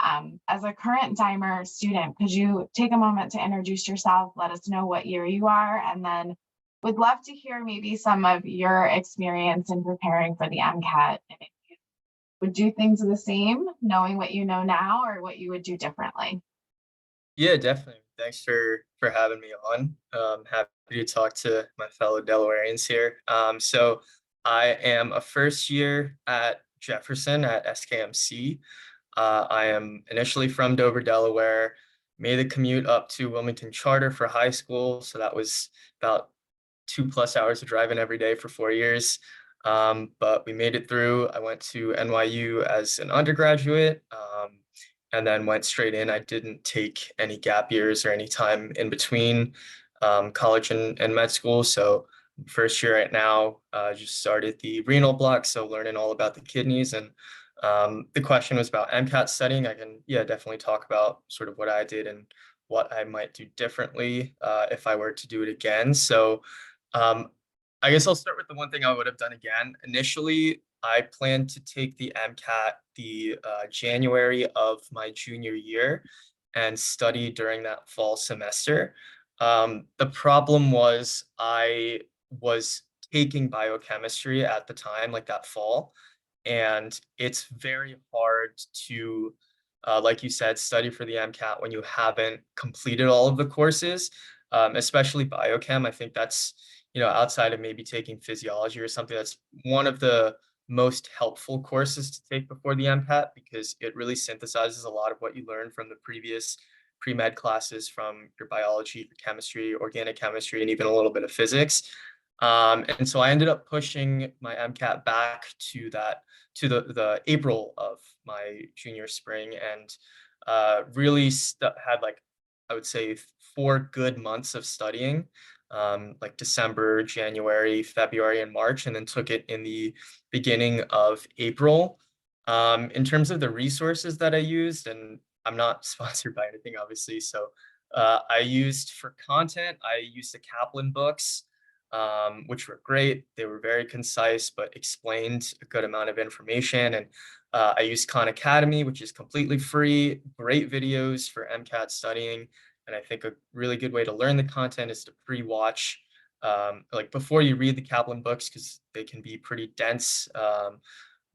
As a current Dimer student, could you take a moment to introduce yourself, let us know what year you are, and then would love to hear maybe some of your experience in preparing for the MCAT, and if you would do things the same, knowing what you know now, or what you would do differently. Yeah, definitely. Thanks for having me on. Happy to talk to my fellow Delawareans here. So I am a first year at Jefferson at SKMC. I am initially from Dover, Delaware, made the commute up to Wilmington Charter for high school. So that was about 2+ hours of driving every day for 4 years. But we made it through. I went to NYU as an undergraduate, and then went straight in. I didn't take any gap years or any time in between college and med school. So first year right now, just started the renal block. So learning all about the kidneys, and the question was about MCAT studying. I can, definitely talk about sort of what I did and what I might do differently if I were to do it again. So I guess I'll start with the one thing I would have done again. Initially, I planned to take the MCAT the January of my junior year and study during that fall semester. The problem was I was taking biochemistry at the time, like that fall, And it's very hard to, like you said, study for the MCAT when you haven't completed all of the courses, especially biochem. I think that's, outside of maybe taking physiology or something, that's one of the most helpful courses to take before the MCAT, because it really synthesizes a lot of what you learned from the previous pre-med classes, from your biology, your chemistry, organic chemistry, and even a little bit of physics. And so I ended up pushing my MCAT back to the April of my junior spring, and really had, like, I would say 4 good months of studying, like December, January, February, and March, and then took it in the beginning of April. In terms of the resources that I used, and I'm not sponsored by anything, obviously, so I used for content, I used the Kaplan books, which were great. They were very concise, but explained a good amount of information. And I used Khan Academy, which is completely free, great videos for MCAT studying. And I think a really good way to learn the content is to pre-watch, like before you read the Kaplan books, because they can be pretty dense.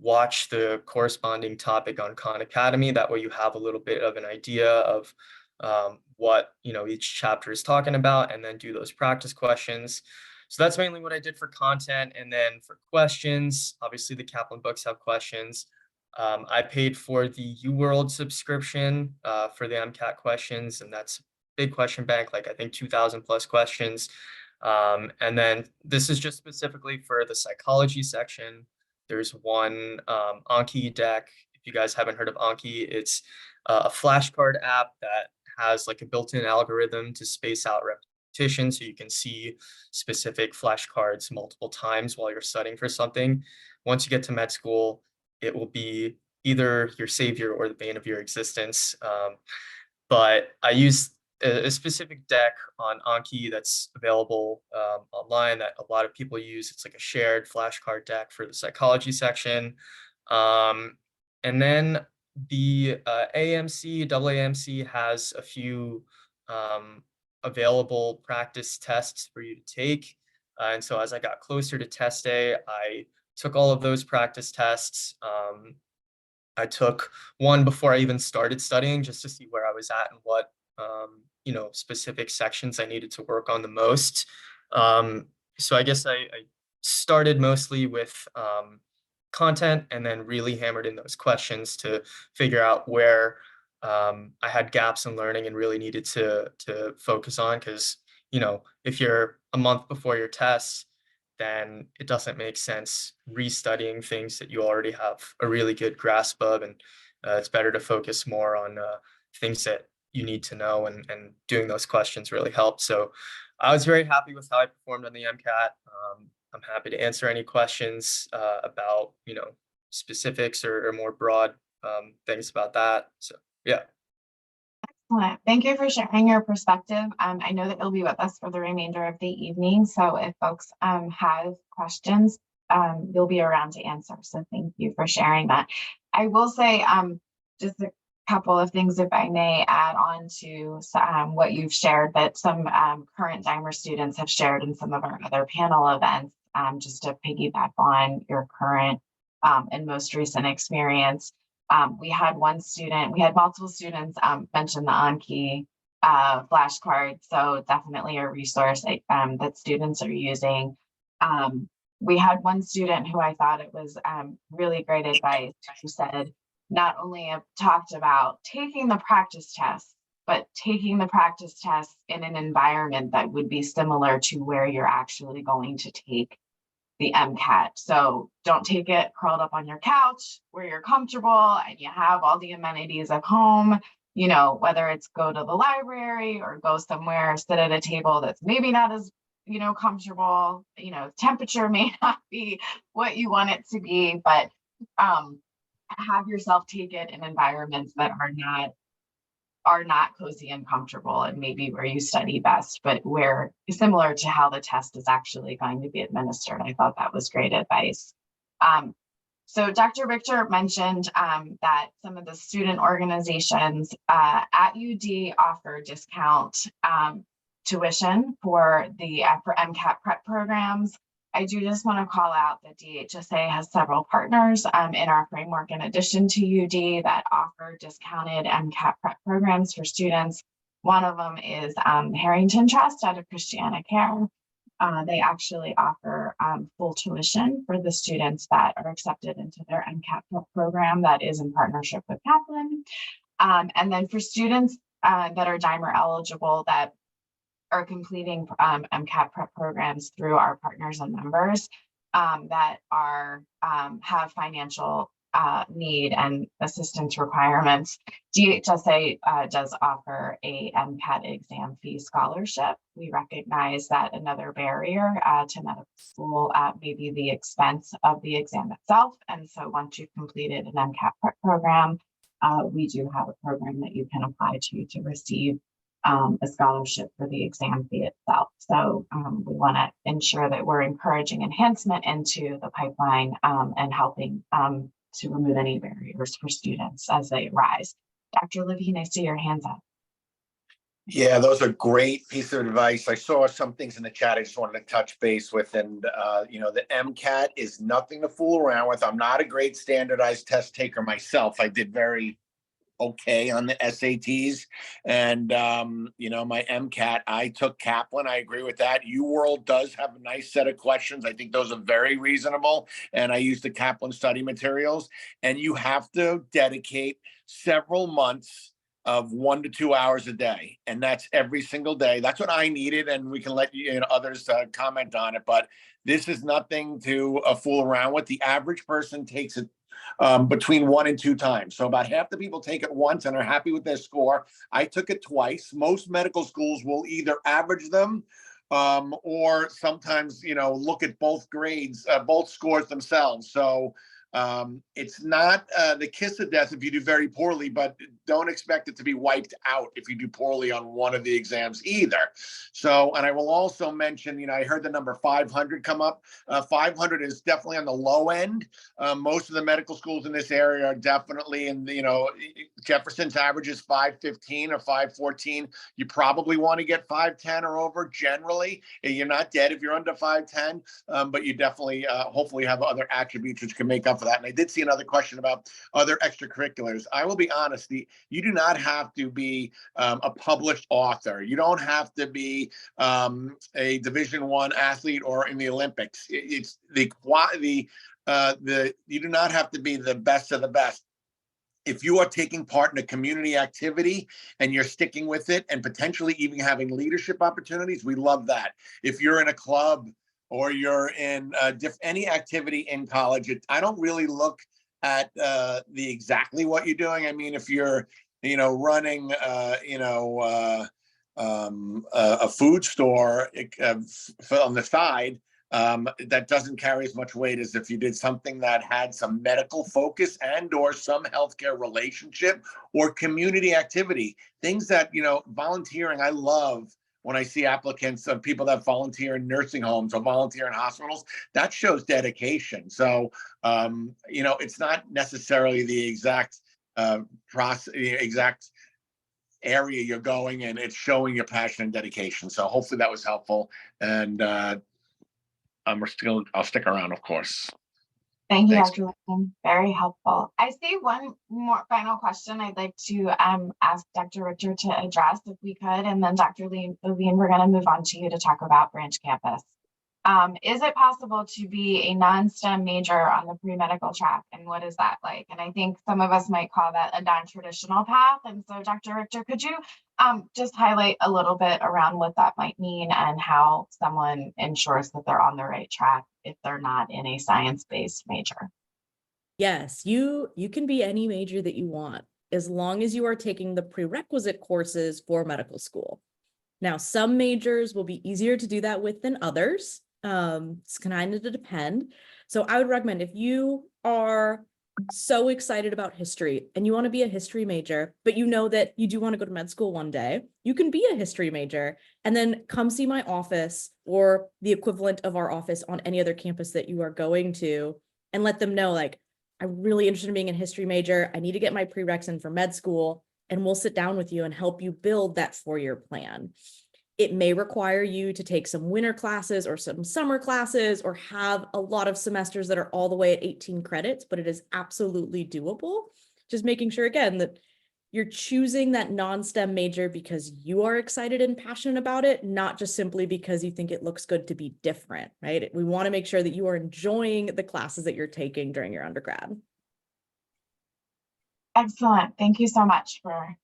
Watch the corresponding topic on Khan Academy. That way you have a little bit of an idea of what each chapter is talking about, and then do those practice questions. So that's mainly what I did for content. And then for questions, obviously the Kaplan books have questions. I paid for the UWorld subscription for the MCAT questions, and that's a big question bank, like I think 2,000 plus questions. And then this is just specifically for the psychology section. There's one Anki deck. If you guys haven't heard of Anki, it's a flashcard app that has like a built-in algorithm to space out repetition, so you can see specific flashcards multiple times while you're studying for something. Once you get to med school, it will be either your savior or the bane of your existence. But I use a specific deck on Anki that's available online that a lot of people use. It's like a shared flashcard deck for the psychology section. And then the AAMC has a few available practice tests for you to take. And so as I got closer to test day, I took all of those practice tests. I took one before I even started studying, just to see where I was at and what specific sections I needed to work on the most. So I guess I started mostly with content, and then really hammered in those questions to figure out where I had gaps in learning and really needed to focus on. Because if you're a month before your tests, then it doesn't make sense restudying things that you already have a really good grasp of, and it's better to focus more on things that you need to know, and doing those questions really helped. So I was very happy with how I performed on the MCAT. I'm happy to answer any questions about specifics or more broad things about that. So yeah. Excellent. Thank you for sharing your perspective. I know that you'll be with us for the remainder of the evening, so if folks have questions, you'll be around to answer. So thank you for sharing that. I will say just a couple of things, if I may, add on to what you've shared, that some current Dimer students have shared in some of our other panel events, just to piggyback on your current and most recent experience. We had multiple students mention the Anki flashcard, so definitely a resource that students are using. We had one student who I thought it was really great advice, who said, not only talked about taking the practice tests, but taking the practice tests in an environment that would be similar to where you're actually going to take the MCAT. So don't take it curled up on your couch where you're comfortable and you have all the amenities of home, whether it's go to the library or go somewhere, sit at a table that's maybe not as, comfortable, temperature may not be what you want it to be, but have yourself take it in environments that are not cozy and comfortable, and maybe where you study best, but where similar to how the test is actually going to be administered. I thought that was great advice. So Dr. Richter mentioned that some of the student organizations at UD offer discount tuition for MCAT prep programs. I do just want to call out that DHSA has several partners in our framework, in addition to UD, that offer discounted MCAT prep programs for students. One of them is Harrington Trust out of Christiana Care. They actually offer full tuition for the students that are accepted into their MCAT prep program that is in partnership with Kaplan. And then for students that are DIMER eligible that are completing MCAT prep programs through our partners and members that are have financial need and assistance requirements. DHSA does offer a MCAT exam fee scholarship. We recognize that another barrier to medical school may be the expense of the exam itself. And so once you've completed an MCAT prep program, we do have a program that you can apply to receive a scholarship for the exam fee itself. So we want to ensure that we're encouraging enhancement into the pipeline and helping to remove any barriers for students as they arise. Dr. Levine, I see your hands up. Yeah, those are great pieces of advice. I saw some things in the chat I just wanted to touch base with. And, the MCAT is nothing to fool around with. I'm not a great standardized test taker myself. I did very okay on the SATs. And, my MCAT, I took Kaplan. I agree with that. UWorld does have a nice set of questions. I think those are very reasonable. And I use the Kaplan study materials. And you have to dedicate several months of 1 to 2 hours a day. And that's every single day. That's what I needed. And we can let others comment on it. But this is nothing to fool around with. The average person takes it between 1 and 2 times. So about half the people take it once and are happy with their score. I took it twice. Most medical schools will either average them or sometimes, look at both grades, both scores themselves. So it's not the kiss of death if you do very poorly, but don't expect it to be wiped out if you do poorly on one of the exams either. So, and I will also mention, I heard the number 500 come up. 500 is definitely on the low end. Most of the medical schools in this area are definitely in Jefferson's average is 515 or 514. You probably want to get 510 or over generally. You're not dead if you're under 510, but you definitely hopefully have other attributes which can make up for that. And I did see another question about other extracurriculars. I will be honest, you do not have to be a published author. You don't have to be a Division I athlete or in the Olympics. It's you do not have to be the best of the best. If you are taking part in a community activity and you're sticking with it and potentially even having leadership opportunities, we love that. If you're in a club or you're in any activity in college, I don't really look at the exactly what you're doing. I mean, if you're, running, a food store on the side, that doesn't carry as much weight as if you did something that had some medical focus and or some healthcare relationship or community activity. Things that, volunteering, I love when I see applicants of people that volunteer in nursing homes or volunteer in hospitals. That shows dedication. So, it's not necessarily the exact process, exact area you're going in. It's showing your passion and dedication. So hopefully that was helpful. And I'll stick around, of course. Thank you, Thanks. Dr. Lipton. Very helpful. I see one more final question I'd like to ask Dr. Richter to address if we could, and then Dr. Levine, we're going to move on to you to talk about branch campus. Is it possible to be a non-STEM major on the pre-medical track, and what is that like? And I think some of us might call that a non-traditional path. And so, Dr. Richter, could you just highlight a little bit around what that might mean and how someone ensures that they're on the right track if they're not in a science-based major? Yes, you can be any major that you want, as long as you are taking the prerequisite courses for medical school. Now, some majors will be easier to do that with than others. It's kind of to depend. So I would recommend, if you are so excited about history and you want to be a history major, but you know that you do want to go to med school one day, you can be a history major and then come see my office or the equivalent of our office on any other campus that you are going to, and let them know, like, I'm really interested in being a history major. I need to get my prereqs in for med school, and we'll sit down with you and help you build that 4-year plan. It may require you to take some winter classes or some summer classes or have a lot of semesters that are all the way at 18 credits, but it is absolutely doable. Just making sure, again, that you're choosing that non-STEM major because you are excited and passionate about it, not just simply because you think it looks good to be different, right? We want to make sure that you are enjoying the classes that you're taking during your undergrad. Excellent. Thank you so much for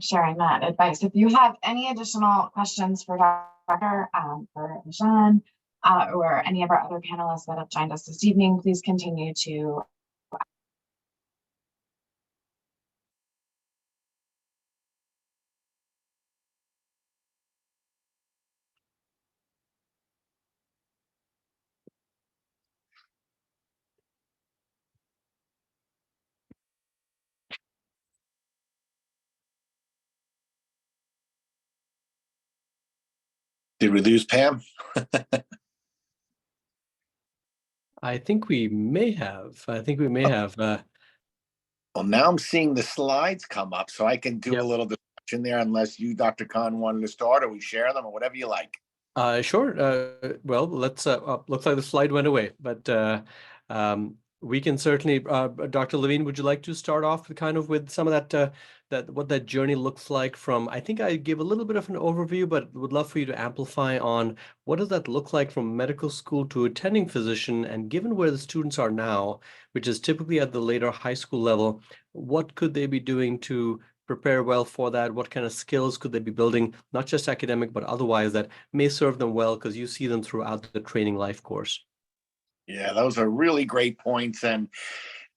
sharing that advice. If you have any additional questions for Dr. For Michelle, or any of our other panelists that have joined us this evening, please continue to Did we lose Pam? I think we may have. Well, now I'm seeing the slides come up, so I can do Yep. a little discussion there unless you, Dr. Khan, wanted to start, or we share them, or whatever you like. Sure. Well, let's. Looks like the slide went away, but we can certainly. Dr. Levine, would you like to start off with some of that what that journey looks like from? I think I gave a little bit of an overview, but would love for you to amplify on what does that look like from medical school to attending physician, and given where the students are now, which is typically at the later high school level, what could they be doing to prepare well for that? What kind of skills could they be building, not just academic, but otherwise, that may serve them well because you see them throughout the training life course? Yeah, those are really great points. And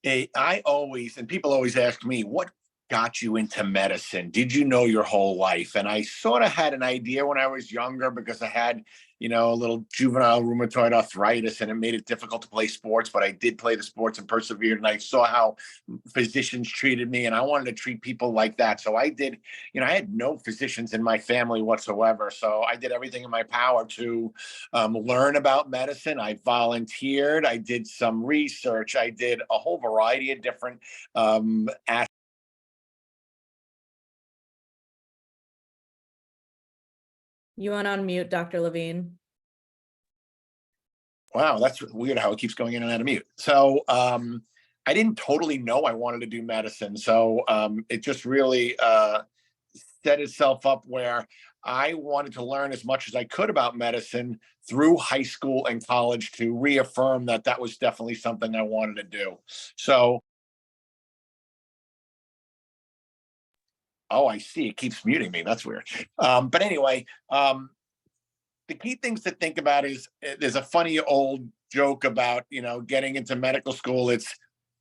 I always, and people always ask me, what got you into medicine? Did you know your whole life? And I sort of had an idea when I was younger because I had, a little juvenile rheumatoid arthritis, and it made it difficult to play sports, but I did play the sports and persevered. And I saw how physicians treated me, and I wanted to treat people like that. So I did, I had no physicians in my family whatsoever. So I did everything in my power to learn about medicine. I volunteered. I did some research. I did a whole variety of different aspects. You went on mute, Dr. Levine. Wow, that's weird how it keeps going in and out of mute. So I didn't totally know I wanted to do medicine. So it just really set itself up where I wanted to learn as much as I could about medicine through high school and college to reaffirm that that was definitely something I wanted to do. So, oh, I see. It keeps muting me. That's weird. But anyway, the key things to think about is there's a funny old joke about, getting into medical school. It's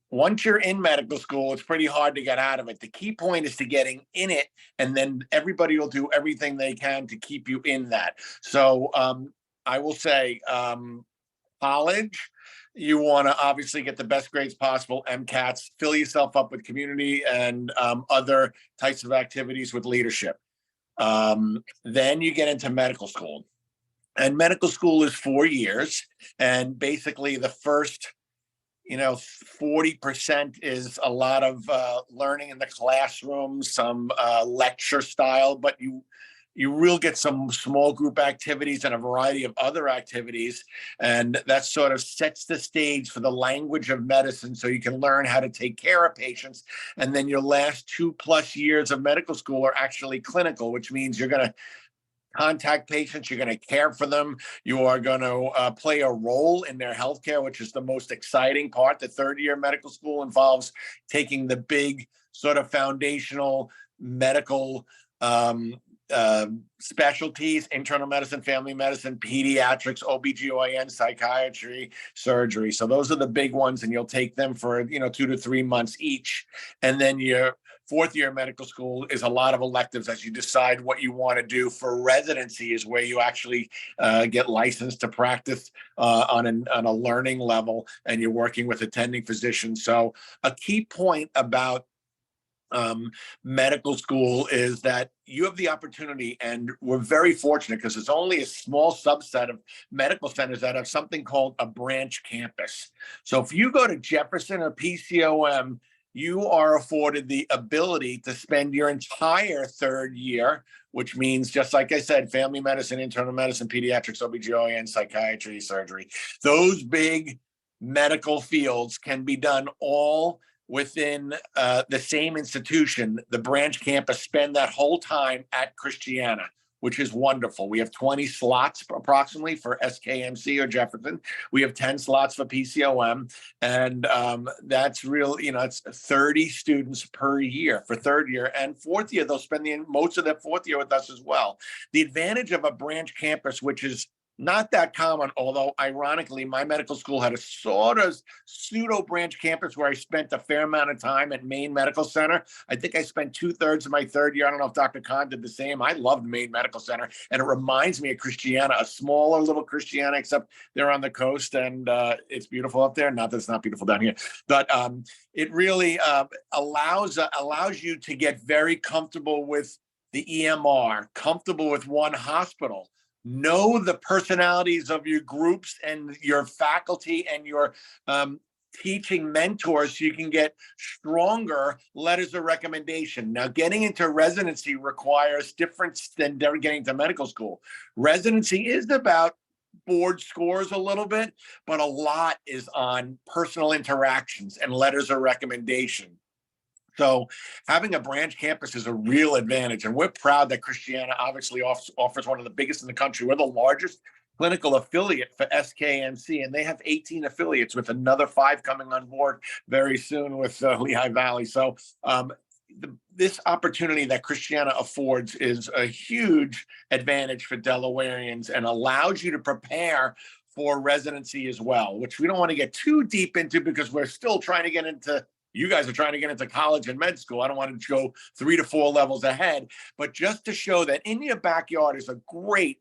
once you're in medical school, it's pretty hard to get out of it. The key point is to getting in it, and then everybody will do everything they can to keep you in that. So I will say college, you want to obviously get the best grades possible, MCATs, fill yourself up with community and other types of activities with leadership. Then you get into medical school. And medical school is 4 years. And basically the first 40% is a lot of learning in the classroom, some lecture style, but you will get some small group activities and a variety of other activities. And that sort of sets the stage for the language of medicine so you can learn how to take care of patients. And then your last 2+ years of medical school are actually clinical, which means you're going to contact patients, you're going to care for them, you are going to play a role in their healthcare, which is the most exciting part. The third year of medical school involves taking the big sort of foundational medical specialties: internal medicine, family medicine, pediatrics, OBGYN, psychiatry, surgery. So those are the big ones, and you'll take them for 2 to 3 months each. And then your fourth year of medical school is a lot of electives as you decide what you want to do. For residency is where you actually get licensed to practice on a learning level, and you're working with attending physicians. So a key point about medical school is that you have the opportunity, and we're very fortunate because it's only a small subset of medical centers that have something called a branch campus. So if you go to Jefferson or PCOM, you are afforded the ability to spend your entire third year, which means, just like I said, family medicine, internal medicine, pediatrics, OBGYN, psychiatry, surgery. Those big medical fields can be done all within the same institution. The branch campus spend that whole time at Christiana, which is wonderful. We have 20 slots approximately for SKMC or Jefferson. We have 10 slots for PCOM. And that's real, it's 30 students per year for third year. And fourth year, they'll spend most of their fourth year with us as well. The advantage of a branch campus, which is not that common, although ironically, my medical school had a sort of pseudo branch campus where I spent a fair amount of time at Maine Medical Center. I think I spent 2/3 of my third year. I don't know if Dr. Khan did the same. I loved Maine Medical Center, and it reminds me of Christiana, a smaller little Christiana, except they're on the coast, and it's beautiful up there. Not that it's not beautiful down here, but it really allows you to get very comfortable with the EMR, comfortable with one hospital. Know the personalities of your groups and your faculty and your teaching mentors so you can get stronger letters of recommendation. Now, getting into residency requires different than getting into medical school. Residency is about board scores a little bit, but a lot is on personal interactions and letters of recommendation. So having a branch campus is a real advantage. And we're proud that Christiana obviously offers one of the biggest in the country. We're the largest clinical affiliate for SKMC, and they have 18 affiliates with another 5 coming on board very soon with Lehigh Valley. So this opportunity that Christiana affords is a huge advantage for Delawareans and allows you to prepare for residency as well, which we don't want to get too deep into because we're still trying to get into. You guys are trying to get into college and med school. I don't want to go 3 to 4 levels ahead, but just to show that in your backyard is a great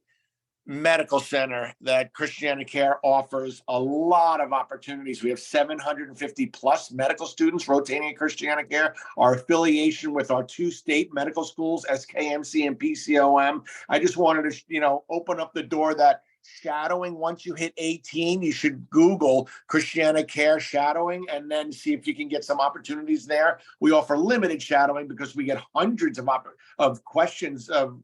medical center that Christiana Care offers a lot of opportunities. We have 750 plus medical students rotating at Christiana Care. Our affiliation with our 2 state medical schools, SKMC and PCOM. I just wanted to, open up the door that shadowing, once you hit 18, you should Google Christiana Care shadowing and then see if you can get some opportunities there. We offer limited shadowing because we get hundreds of questions of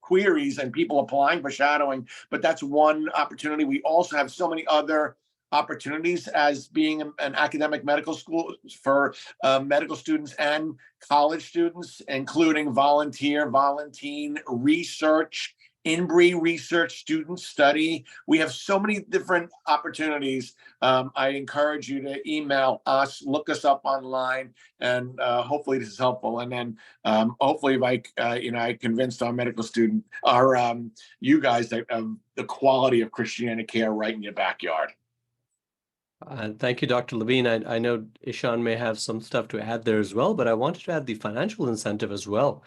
queries and people applying for shadowing, but that's one opportunity. We also have so many other opportunities as being an academic medical school for medical students and college students, including volunteer, research, in-breed research, student study. We have so many different opportunities. I encourage you to email us, look us up online, and hopefully this is helpful. And then hopefully, if I convinced our medical student, you guys, that the quality of Christiana Care right in your backyard. Thank you, Dr. Levine. I know Ishan may have some stuff to add there as well, but I wanted to add the financial incentive as well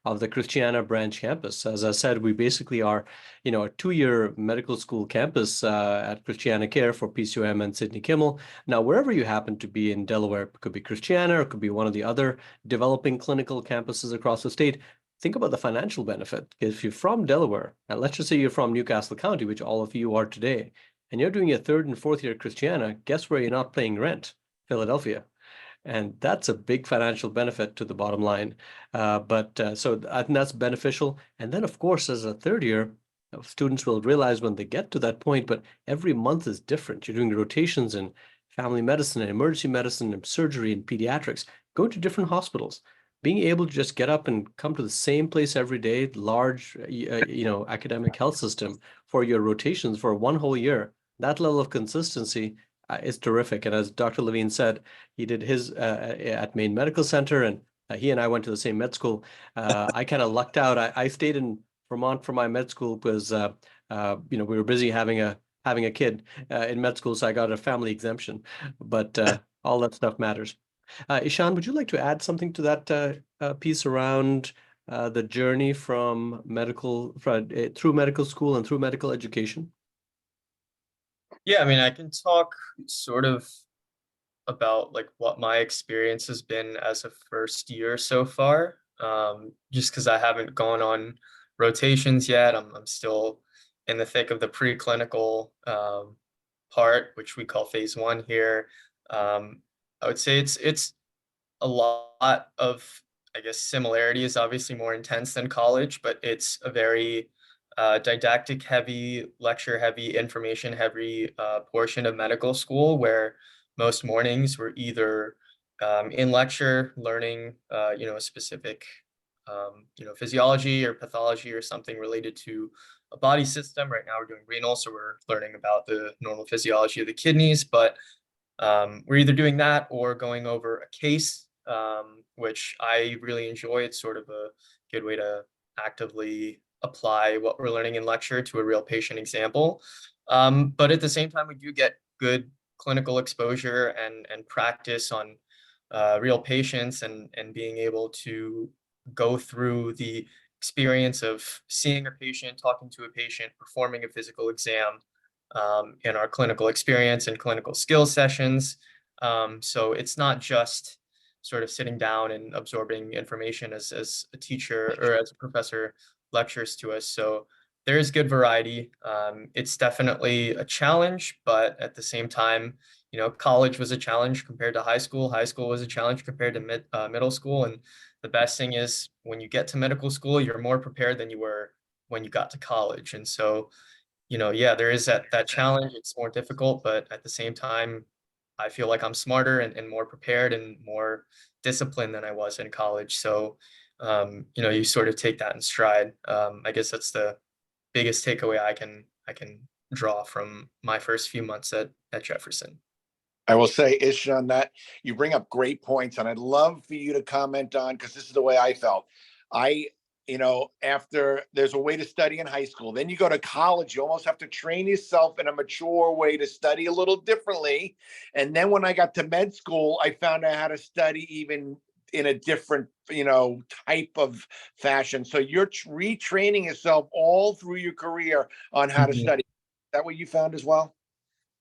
of the Christiana branch campus. As I said, we basically are, a 2-year medical school campus at Christiana Care for PCOM and Sidney Kimmel. Now, wherever you happen to be in Delaware, it could be Christiana, or it could be one of the other developing clinical campuses across the state. Think about the financial benefit. If you're from Delaware, and let's just say you're from Newcastle County, which all of you are today, and you're doing your 3rd and 4th year at Christiana, guess where you're not paying rent? Philadelphia. And that's a big financial benefit to the bottom line. So I think that's beneficial. And then, of course, as a 3rd year, students will realize when they get to that point, but every month is different. You're doing rotations in family medicine and emergency medicine and surgery and pediatrics, going to different hospitals. Being able to just get up and come to the same place every day, large, academic health system for your rotations for 1 whole year, that level of consistency is terrific. And as Dr. Levine said, he did his at Maine Medical Center, and he and I went to the same med school. I kind of lucked out. I stayed in Vermont for my med school because we were busy having a kid in med school, so I got a family exemption. But all that stuff matters. Ishan, would you like to add something to that piece around the journey from through medical school and through medical education? Yeah, I mean, I can talk sort of about like what my experience has been as a first year so far. Just because I haven't gone on rotations yet. I'm still in the thick of the preclinical part, which we call phase 1 here. I would say it's a lot of, I guess, similarity is obviously more intense than college, but it's a very didactic heavy, lecture heavy, information heavy portion of medical school where most mornings we're either in lecture learning, a specific, physiology or pathology or something related to a body system. Right now we're doing renal, so we're learning about the normal physiology of the kidneys, but we're either doing that or going over a case, which I really enjoy. It's sort of a good way to actively apply what we're learning in lecture to a real patient example. But at the same time, we do get good clinical exposure and practice on real patients and being able to go through the experience of seeing a patient, talking to a patient, performing a physical exam, in our clinical experience and clinical skills sessions. So it's not just sort of sitting down and absorbing information as a teacher or as a professor lectures to us. So there is good variety. It's definitely a challenge, but at the same time, college was a challenge compared to high school. High school was a challenge compared to middle school. And the best thing is when you get to medical school, you're more prepared than you were when you got to college. And so yeah, there is that challenge. It's more difficult, but at the same time, I feel like I'm smarter and more prepared and more disciplined than I was in college. So, you sort of take that in stride. I guess that's the biggest takeaway I can draw from my first few months at Jefferson. I will say, Ish, on that, you bring up great points, and I'd love for you to comment on, because this is the way I felt. After there's a way to study in high school, then you go to college, you almost have to train yourself in a mature way to study a little differently. And then when I got to med school, I found out how to study even in a different, type of fashion. So you're retraining yourself all through your career on how to Mhm. study. Is that what you found as well?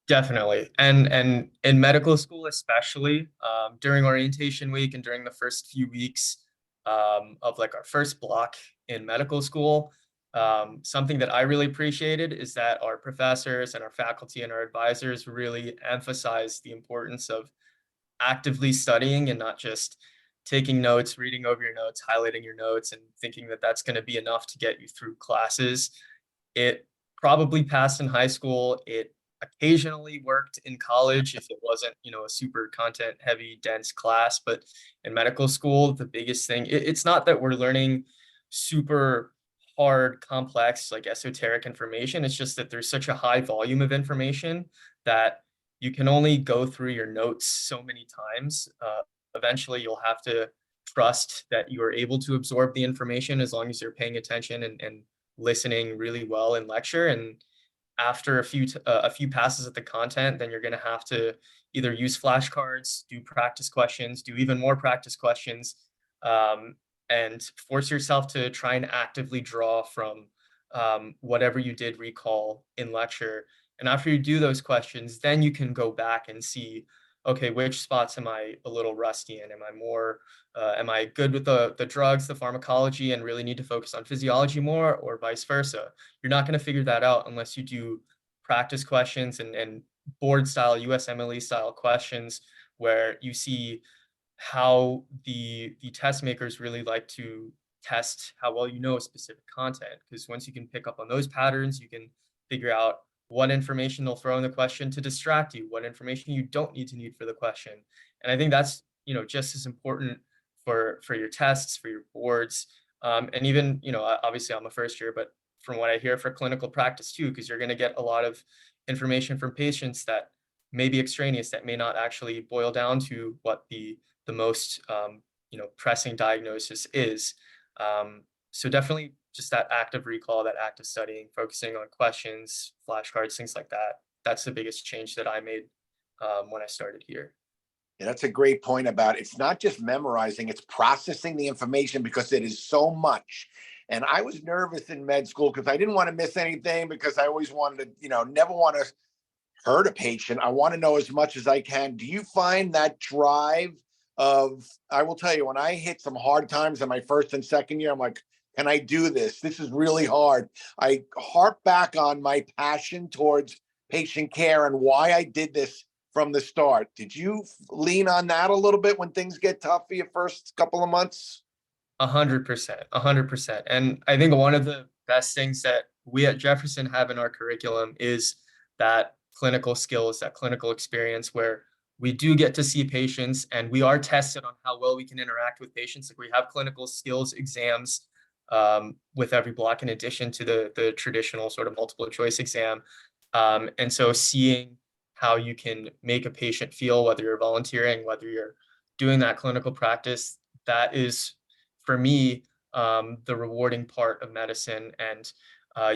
Definitely. And in medical school, especially during orientation week and during the first few weeks of like our first block in medical school, something that I really appreciated is that our professors and our faculty and our advisors really emphasize the importance of actively studying and not just taking notes, reading over your notes, highlighting your notes, and thinking that that's going to be enough to get you through classes. It probably passed in high school. It occasionally worked in college if it wasn't, a super content heavy, dense class. But in medical school, the biggest thing, it's not that we're learning super hard, complex, like esoteric information. It's just that there's such a high volume of information that you can only go through your notes so many times. Eventually, you'll have to trust that you are able to absorb the information as long as you're paying attention and listening really well in lecture. And after a few passes at the content, then you're going to have to either use flashcards, do practice questions, do even more practice questions, and force yourself to try and actively draw from whatever you did recall in lecture. And after you do those questions, then you can go back and see, okay, which spots am I a little rusty in? Am I good with the drugs, the pharmacology, and really need to focus on physiology more, or vice versa? You're not going to figure that out unless you do practice questions and board style, USMLE style questions where you see how the test makers really like to test how well you know a specific content. Because once you can pick up on those patterns, you can figure out what information they'll throw in the question to distract you, what information you don't need for the question. And I think that's, just as important for your tests, for your boards. And even, obviously I'm a first year, but from what I hear for clinical practice too, because you're going to get a lot of information from patients that may be extraneous, that may not actually boil down to what the most pressing diagnosis is. So definitely just that active recall, that active studying, focusing on questions, flashcards, things like that. That's the biggest change that I made when I started here. Yeah, that's a great point about it's not just memorizing, it's processing the information because it is so much. And I was nervous in med school because I didn't want to miss anything, because I always wanted to, never want to hurt a patient. I want to know as much as I can. Do you find that drive of, I will tell you, when I hit some hard times in my first and second year, I'm like, can I do this? This is really hard. I harp back on my passion towards patient care and why I did this from the start. Did you lean on that a little bit when things get tough for your first couple of months? 100%, 100%. And I think one of the best things that we at Jefferson have in our curriculum is that clinical skills, that clinical experience where we do get to see patients and we are tested on how well we can interact with patients. Like we have clinical skills exams with every block in addition to the traditional sort of multiple choice exam. And so seeing how you can make a patient feel, whether you're volunteering, whether you're doing that clinical practice, that is, for me, the rewarding part of medicine. And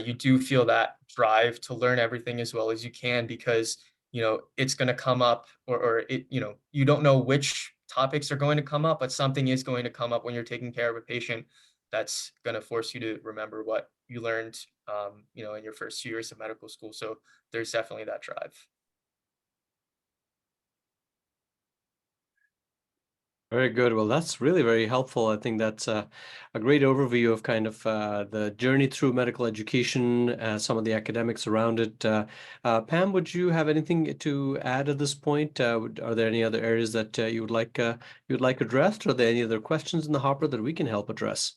you do feel that drive to learn everything as well as you can, because it's going to come up, or it, you don't know which topics are going to come up, but something is going to come up when you're taking care of a patient that's going to force you to remember what you learned, in your first 2 years of medical school. So there's definitely that drive. Very good. Well, that's really very helpful. I think that's a great overview of kind of the journey through medical education, some of the academics around it. Pam, would you have anything to add at this point? Are there any other areas that you would like addressed? Are there any other questions in the hopper that we can help address?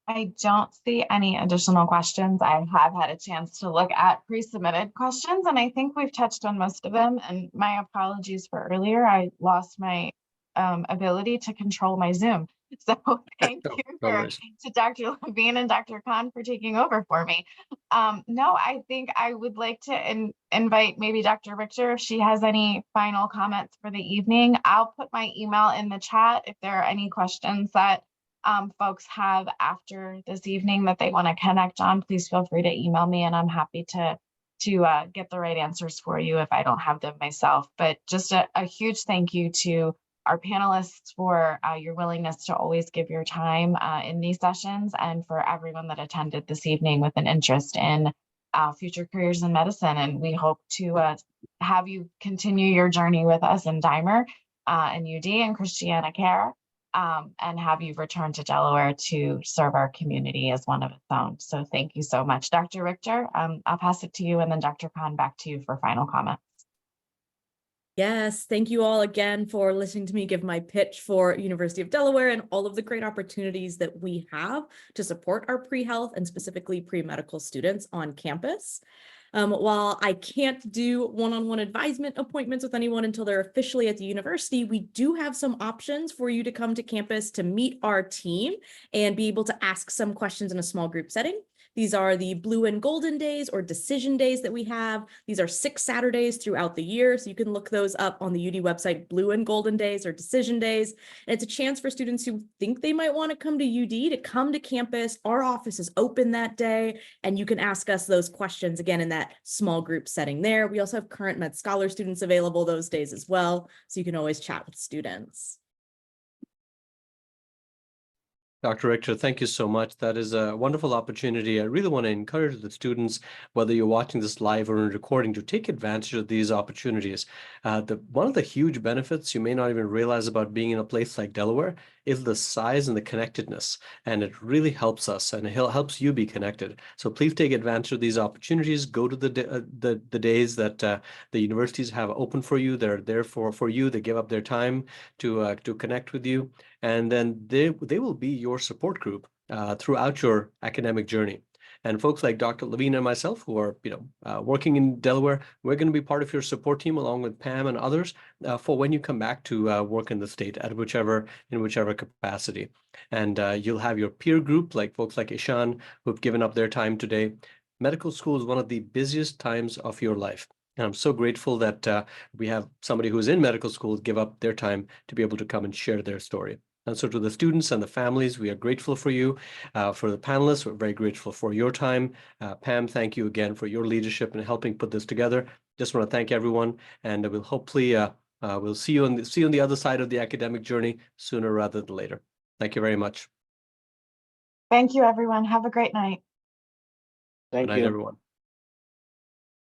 I don't see any additional questions. I have had a chance to look at pre-submitted questions, and I think we've touched on most of them. And my apologies for earlier. I lost my ability to control my Zoom. So thank you to Dr. Levine and Dr. Khan for taking over for me. No, I think I would like to invite maybe Dr. Richter if she has any final comments for the evening. I'll put my email in the chat if there are any questions that folks have after this evening that they want to connect on. Please feel free to email me, and I'm happy to get the right answers for you if I don't have them myself. But just a huge thank you to our panelists for your willingness to always give your time in these sessions, and for everyone that attended this evening with an interest in future careers in medicine. And we hope to have you continue your journey with us in Dimer and UD and Christiana Care, and have you return to Delaware to serve our community as one of its own. So thank you so much. Dr. Richter, I'll pass it to you, and then Dr. Khan, back to you for final comments. Yes, thank you all again for listening to me give my pitch for University of Delaware and all of the great opportunities that we have to support our pre-health and specifically pre-medical students on campus. While I can't do one-on-one advisement appointments with anyone until they're officially at the university, we do have some options for you to come to campus to meet our team and be able to ask some questions in a small group setting. These are the Blue and Golden Days, or Decision Days, that we have. These are 6 Saturdays throughout the year, so you can look those up on the UD website, Blue and Golden Days or Decision Days. And it's a chance for students who think they might want to come to UD to come to campus. Our office is open that day, and you can ask us those questions again in that small group setting there. We also have current Med Scholar students available those days as well, so you can always chat with students. Dr. Richter, thank you so much. That is a wonderful opportunity. I really want to encourage the students, whether you're watching this live or in recording, to take advantage of these opportunities. One of the huge benefits you may not even realize about being in a place like Delaware is the size and the connectedness, and it really helps us, and it helps you be connected. So please take advantage of these opportunities. Go to the days that the universities have open for you. They're there for you. They give up their time to connect with you, and then they will be your support group throughout your academic journey. And folks like Dr. Levine and myself, who are working in Delaware, we're going to be part of your support team along with Pam and others for when you come back to work in the state in whichever capacity. And you'll have your peer group, like folks like Ishan, who've given up their time today. Medical school is one of the busiest times of your life. And I'm so grateful that we have somebody who's in medical school give up their time to be able to come and share their story. And so to the students and the families, we are grateful for you. For the panelists, we're very grateful for your time. Pam, thank you again for your leadership in helping put this together. Just want to thank everyone, and we'll hopefully we'll see you on the other side of the academic journey sooner rather than later. Thank you very much. Thank you, everyone. Have a great night. Thank Good night, you. everyone.